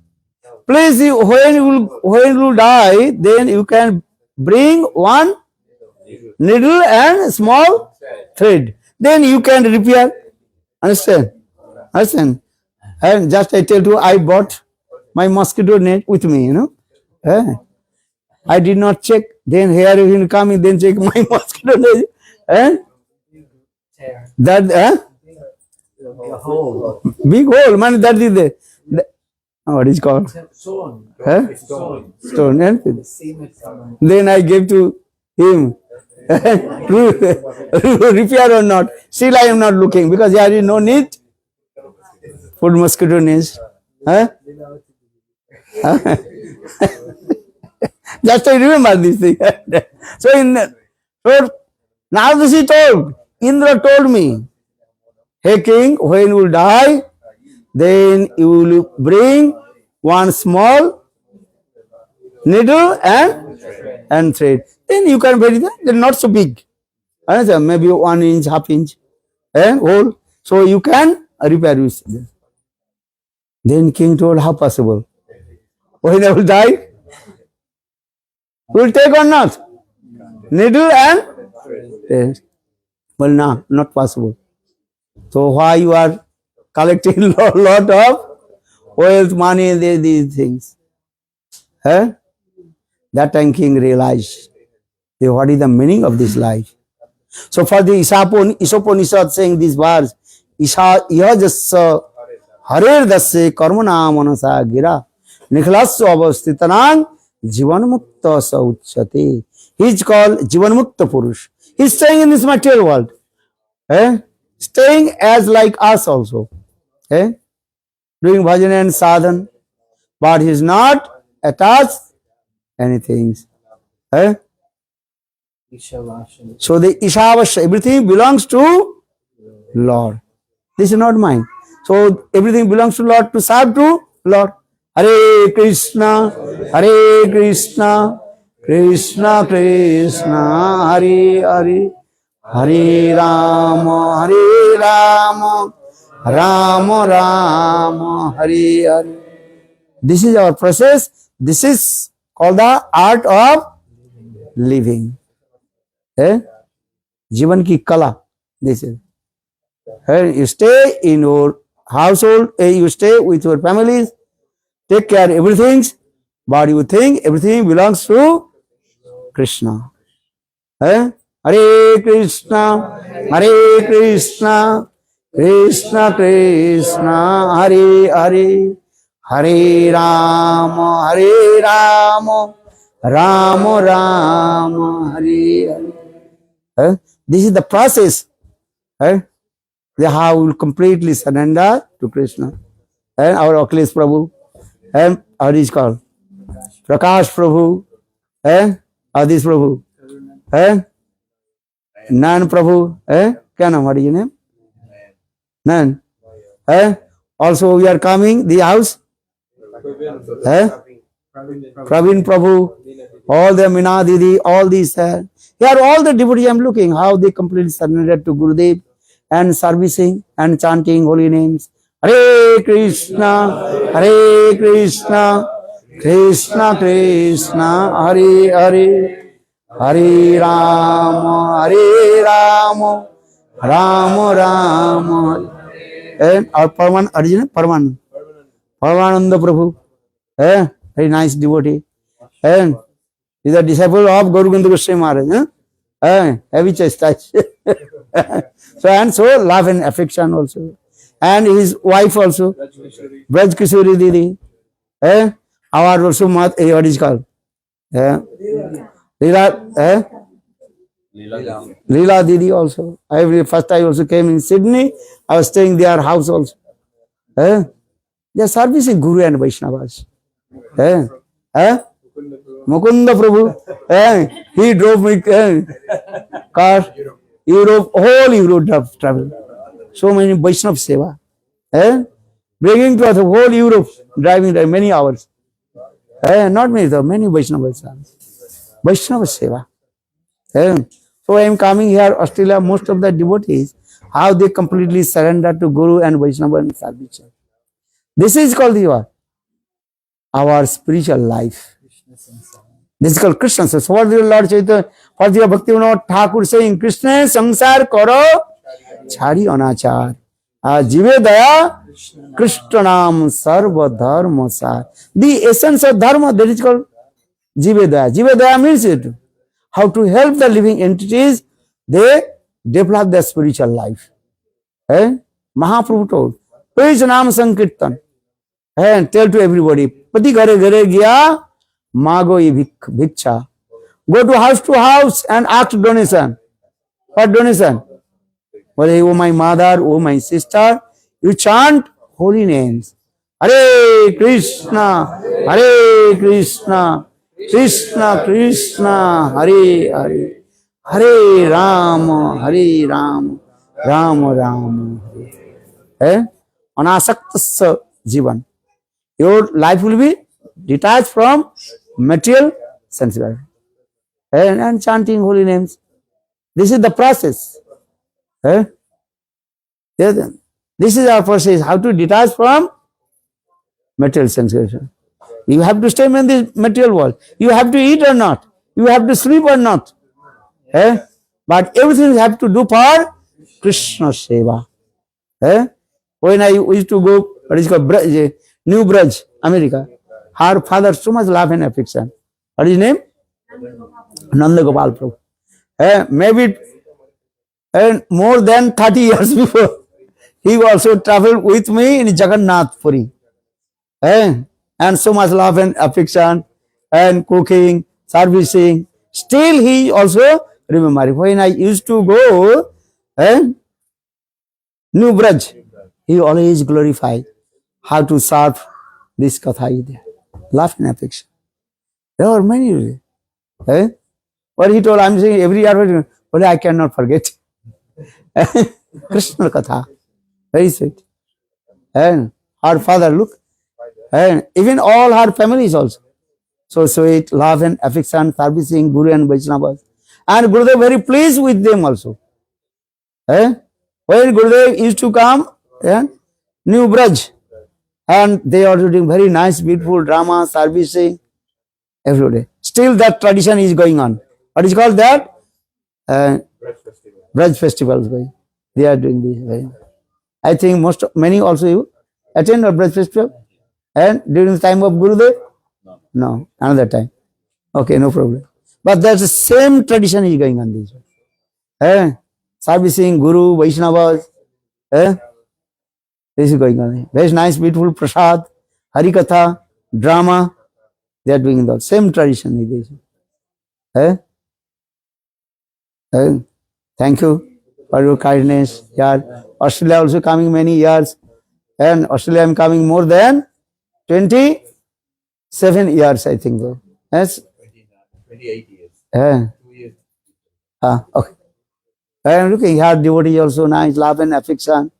please, when you die, then you can bring one needle and small thread. Then you can repair. Understand? Understand? And just I tell you, I bought my mosquito net with me, I did not check. Then here you will come, then check my mosquito net. That, big hole, man, that is the what is called? Stone. Stone. Then I gave to him. Repair or not. Still I am not looking because there is no need. Put mosquito nets. Just I remember this thing. So now this is told. Indra told me, hey king, when you will die, then you will bring one small needle and thread. Then you can bury them. They're not so big. Maybe 1 inch, half inch hole. So you can repair with them. Then king told, how possible? When I will die, will take or not? Needle and thread. Well, no, not possible. So why you are collecting lot of wealth, money, these things? That time king realized what is the meaning of this life. So for the Isopanishad saying this verse, Isha yajassa harer dasse karmana manasa gira niklasya avasthitanang jivanmukta sa uchyate. He is called Jivanmukta Purush. He is staying in this material world. Staying as like us also. Doing bhajan and sadhan. But he is not attached anything. So the Ishavasya, everything belongs to Lord. This is not mine. So everything belongs to Lord to serve to Lord. Hare Krishna, Krishna Krishna, Hare Hare, Hare Rama, Rama Rama, Hare Hare. This is our process. This is called the art of living. जीवन की कला, this is You stay in your household, you stay with your families, take care everything, but you think everything belongs to Krishna. Hare Krishna, Hare Krishna, Krishna Krishna, Hare Hare, Hare Rama, Hare Rama, Rama Rama, Hare Hare. This is the process. How we will completely surrender to Krishna. And our Akhilesh Prabhu, and how is called? Prakash Prabhu, Adis Prabhu, Nan Prabhu, क्या नाम? What is your name? Nan. Also we are coming the house. Praveen Prabhu, all the Meena Didi, all these. Here all the devotees I am looking how they completely surrendered to Gurudev and servicing and chanting holy names. Hare Krishna, Hare Krishna, Krishna Krishna, Hare Hare, Hare Rama, Hare Rama, Rama Rama. And our original Paramananda Prabhu, very nice devotee, and he is a disciple of Gaura Govinda Goswami Maharaj. Heavy chest touch. So and so love and affection also, and his wife also, Braj Kishori Didi, our also what is called, Leela Didi also. First I also came in Sydney. I was staying their house also. They are servicing Guru and Vaishnavas. Mukunda Prabhu, he drove me car, Europe, whole Europe travel. So many Vaishnav Seva. Bringing to the whole Europe, driving there many hours. Not many, though, many Vaishnavas. Vaishnava Seva. So I am coming here, Australia, most of the devotees, how they completely surrender to Guru and Vaishnava and service. This is called our spiritual life. This is called Krishna. So what the Lord Chaitanya, what the Bhaktivinoda Thakur saying, Krishna sansar karo chhari anachar. Jive daya Krishna nam sarva dharma sar. The essence of dharma, that is called Jive daya. Jive daya means it. How to help the living entities, they develop their spiritual life. Mahaprabhu told, preach Nam Sankirtan and tell to everybody, Pati Gare Gare Gya, Mago ye Bhiksha. Go to house and ask donation. What donation? Well, oh my mother, oh my sister, you chant holy names. Hare Krishna, Hare Krishna, Krishna Krishna, Hare Hare, Hare Rama, Hare Rama, Rama Rama, Hare. Anasaktasya Jivan. Your life will be detached from material sensibility. And chanting holy names. This is the process. This is our process, how to detach from material sensation. You have to stay in this material world. You have to eat or not. You have to sleep or not. But everything you have to do for Krishna Seva. When I used to go, what is called New Braj, America, her father so much love and affection. What is his name? Nanda Gopal Prabhu. Maybe more than 30 years before, he also traveled with me in Jagannath Puri. And so much love and affection and cooking, servicing. Still he also remember. When I used to go New Braj, he always glorified how to serve this Katha. Love and affection. There are many. What he told, I'm saying every year, but I cannot forget. Krishna Katha. Very sweet. And her father, look. And even all her families also. So sweet, love and affection, servicing Guru and Vaishnavas. And Gurudev very pleased with them also. When Gurudev used to come, New Braj, and they are doing very nice, beautiful drama, servicing every day. Still that tradition is going on. What is called that? Braj Festival is going. They are doing this. I think many also you attend a Braj festival. And during the time of Gurudev? No, another time. Okay, no problem. But there's the same tradition is going on this way. Servicing Guru, Vaishnavas. This is going on. Very nice, beautiful prasad, Harikatha, drama. They are doing the same tradition is this. Thank you for your kindness. Yeah. Australia also coming many years. And Australia I'm coming more than 27 years, I think. Yes? 28 years. 2 years. Okay. I am looking here, devotee also nice, love and affection.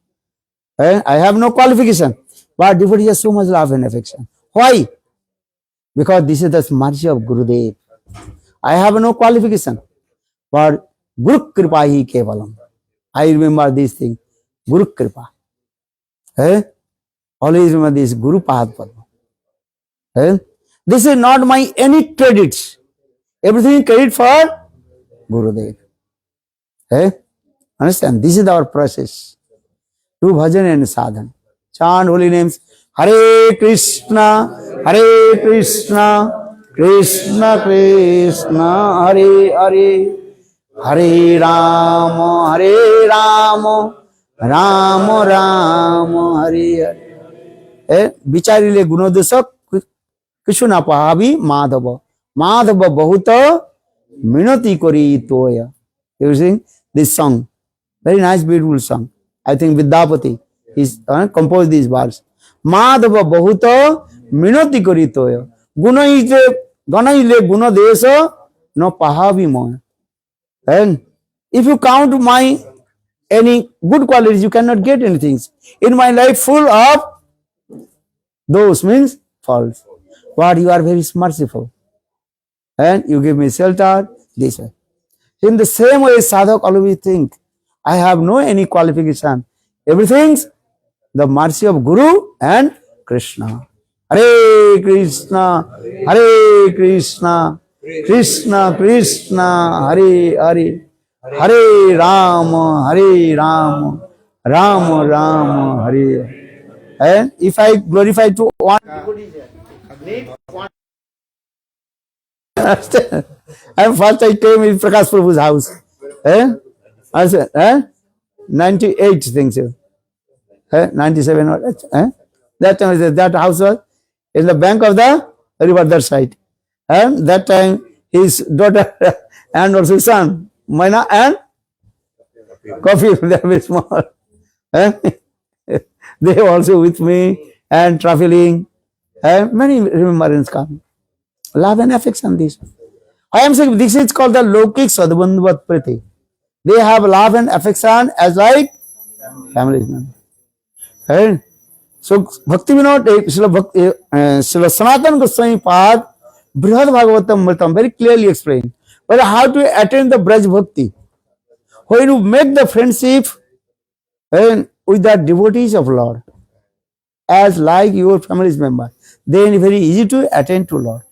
I have no qualification, but devotee has so much love and affection. Why? Because this is the mercy of Gurudev. I have no qualification, but Guru Kripa hi kevalam. I remember this thing, Guru Kripa. Always remember this, Guru Pad Padma. This is not my any credits. Everything credit for Gurudev. Understand? This is our process. Do bhajan and sadhan. Chant holy names. Hare Krishna, Krishna Krishna, Hare Hare, Hare Rama, Rama Rama, Hare Hare. Bicharile gunodosak Krishna pahavi Madhava. Madhava bahuta minati kori toya. You sing this song. Very nice, beautiful song. I think Vidyapati is composed these verses. Madhava bahuta minati kori toya. Ganaile guna desa no pahavi moya. And if you count my any good qualities, you cannot get anything. In my life full of those means faults. But you are very merciful. And you give me shelter this way. In the same way, sadhak always think, I have no any qualification. Everything's the mercy of Guru and Krishna. Hare Krishna, Krishna Krishna, Hare Hare, Hare Rama, Rama Rama, Hare. And if I glorify to one, and first I came in Prakash Prabhu's house. I said, 98 things. 97 or that time that house was in the bank of the river that side. And that time his daughter and also son, Maina and Coffee, they are very small. They also with me and traveling. Many remembrance come. Love and affection this. I am saying this is called the Lokik Sadbandhuvat Priti. They have love and affection as like families. So Bhakti Vinod, Srila Sanatana Goswami Pad, Brihad Bhagavatam Mritam very clearly explained. But how to attain the Braj Bhakti? When you make the friendship with the devotees of Lord, as like your family's member, then it's very easy to attain to Lord.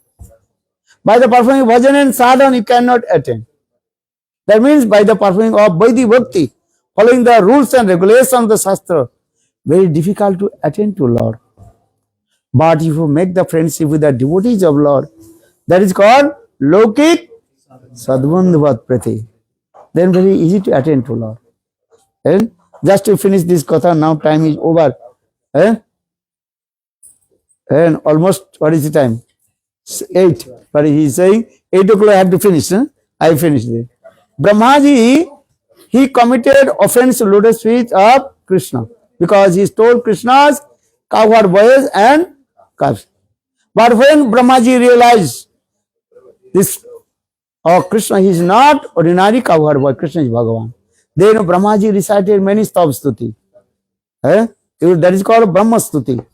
By the performing bhajan and sadhan, you cannot attain. That means by the performing of Vaidhi Bhakti, following the rules and regulations of the Shastra, very difficult to attain to Lord. But if you make the friendship with the devotees of Lord, that is called Lokik Sadbandhuvat Priti. Then very easy to attain to Lord. And just to finish this katha, now time is over. And almost, what is the time? 8. But he is saying 8 o'clock I have to finish. I finished it. Brahmaji, he committed offense to lotus feet of Krishna because he stole Krishna's cowherd boys and calves. But when Brahmaji realized this, Krishna is not ordinary cowherd boy, Krishna is Bhagavan. Then Brahmaji recited many stav stuti. That is called Brahma stuti.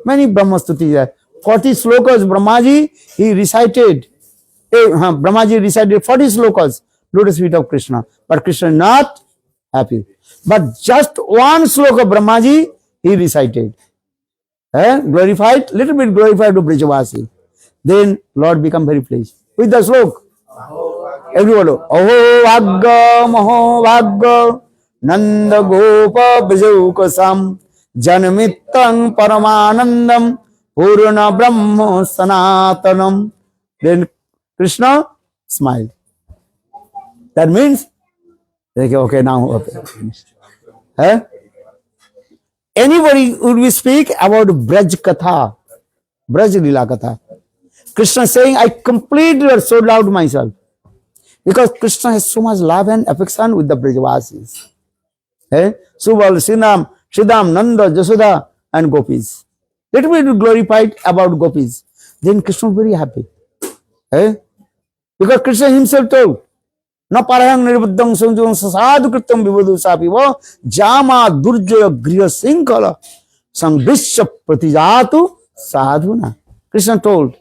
Many Brahma stuti there. 40 slokas Brahmaji, he recited. Brahmaji recited 40 slokas, lotus feet of Krishna. But Krishna is not happy. But just one sloka Brahmaji, he recited. Glorified, little bit glorified to Brijavasi. Then Lord become very pleased. With the slok. Everyone, Aho Bhagga, Maho Bhagga, Nanda Gopa Bhajaukasam Janamittang Paramanandam Purna Brahma Sanatanam. Then Krishna smiled. That means, okay, now, okay. Huh? Anybody would we speak about Braj Katha, Braj Lila Katha. Krishna saying, I completely sold out myself. Because Krishna has so much love and affection with the Brajavasis. Eh? Subal, Sinam, Shidam, Nanda, Jasoda, and Gopis. Let me be glorified about Gopis. Then Krishna was very happy. Eh? Because Krishna himself told, Na parayang nirbuddhang sanjung sasadu kritam vivadu sapiva jama durjaya griya sinkala sangbishya pratijatu sadhuna. Krishna told,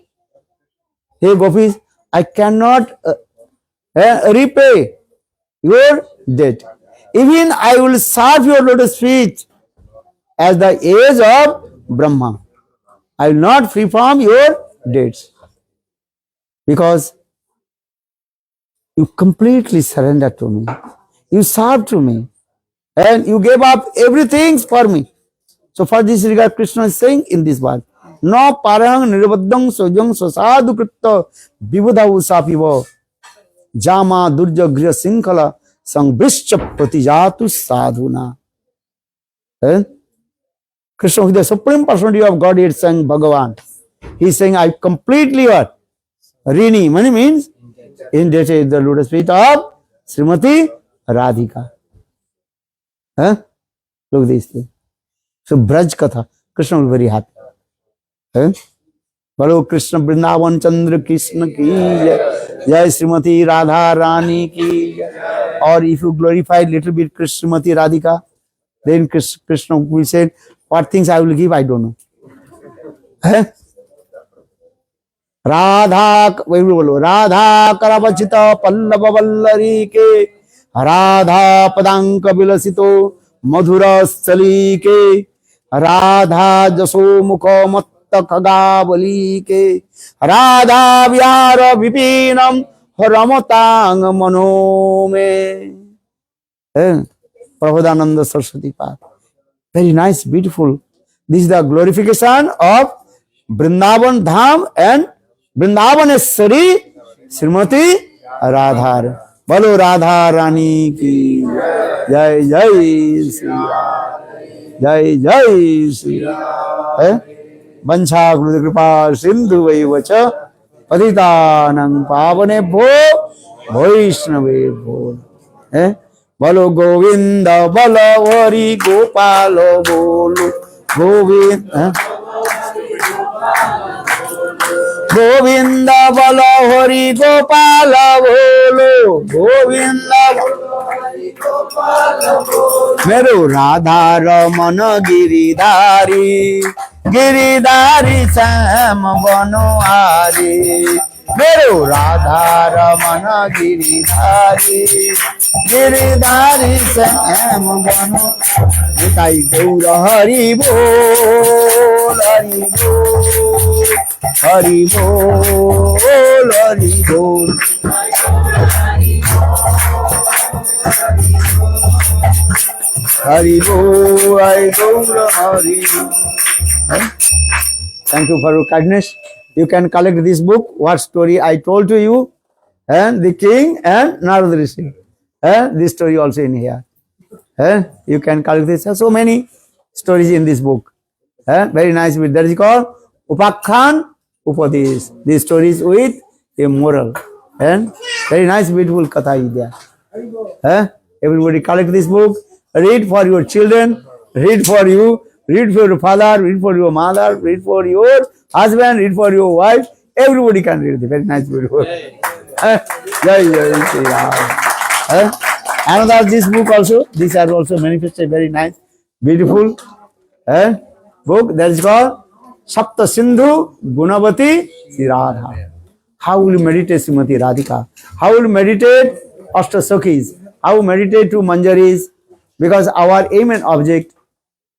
hey Gopis, I cannot repay your debt. Even I will serve your lotus feet as the age of Brahma. I will not free from your debts. Because you completely surrendered to me. You served to me. And you gave up everything for me. So for this regard, Krishna is saying in this verse, No parang nirvaddang sojang sasadu kritta vivudha usapiva jama durja griya sinkala sangbishya pratijatu sadhuna. Krishna is the Supreme Personality of Godhead saying Bhagavan. He is saying, I completely what? Rini. Money means indebted the lotus feet of Srimati Radhika. Look at this thing. So Braj Katha, Krishna will be very happy. Balo Krishna Vrindavan Chandra Krishna ki Jai Srimati Radha Rani ki. Or if you glorify little bit Srimati Radhika, then Krishna will say, what things I will give, I don't know. Radha, Radha Karavachita Pallava Vallari ke Radha Padanka Vilasito Madhura Stali ke Radha Jaso Mukha Matta Kagavali ke Radha Vyara Vipinam Ramatang Manome. Prabhudananda Saraswati Path. Very nice, beautiful. This is the glorification of Vrindavan Dham and Vrindavaneshwari Srimati Radha. Balo Radha Rani ki Jai Jai Sri Jai Jai Sri Vancha Guru Kripa Sindhu Vaivacha Patitanang Pavane Bho Vaishnave Bho. Balo Govinda Balo Hari Gopalo Bolo Govinda Govinda Balo Hari Gopala Bolo Govinda Meru Radha Ramana Giridhari Giridhari Sam Banohari Meru Radha Ramana Giridhari Giridhari Sam Banohari Nitai Gaura Hari Bol Hari Bol Hari Bol Hari Bol Hari Bol Hari Gaura Hari. Thank you for your kindness. You can collect this book, what story I told to you, and the king and Narada Rishi. This story also in here. You can collect this. So many stories in this book. Very nice. That is called Upakhan Upadesh. These stories with a moral. And very nice, beautiful katha is there. Everybody collect this book. Read for your children. Read for you. Read for your father. Read for your mother. Read for your husband. Read for your wife. Everybody can read it. Very nice, beautiful. Jai Jai Shri Ram. Another this book also. These are also manifested. Very nice, beautiful book. That is called Sapta Sindhu Gunavati Sri Radha. How will you meditate Srimati Radhika? How will you meditate Ashtasakis? How meditate to Manjaris? Because our aim and object,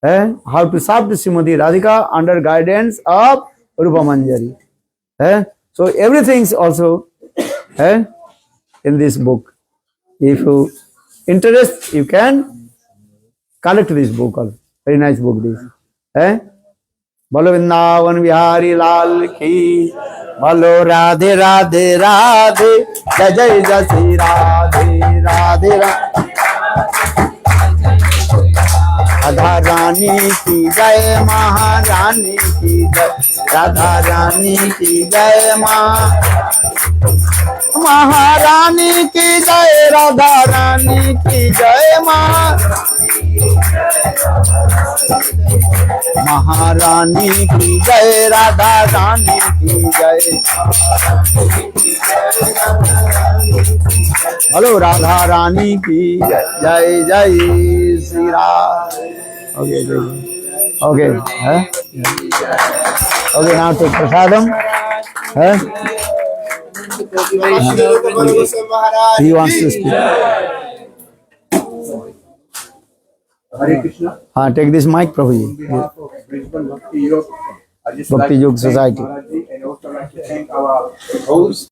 how to serve to Srimati Radhika under guidance of Rupa Manjari. So everything is also in this book. If you interest, you can collect this book also. Very nice book this. बोलो वृंदावन बिहारी लाल की, बोलो राधे राधे राधे, जय जय जय श्री राधे राधे राधे। राधा रानी की जय, महारानी की जय, राधा रानी की जय, महारानी की जय, राधा रानी की जय, महारानी की जय, राधा रानी की जय। हेलो राधा रानी की जय, जय Shri Ram. Okay okay okay, now take prasadam. He wants to speak. Hare Krishna. हाँ, take this mic, Prabhu On ji. behalf of Brisbane Bhakti Europe, I just Bhakti like Yog to thank Society. Maharaj ji, and also like to thank our host,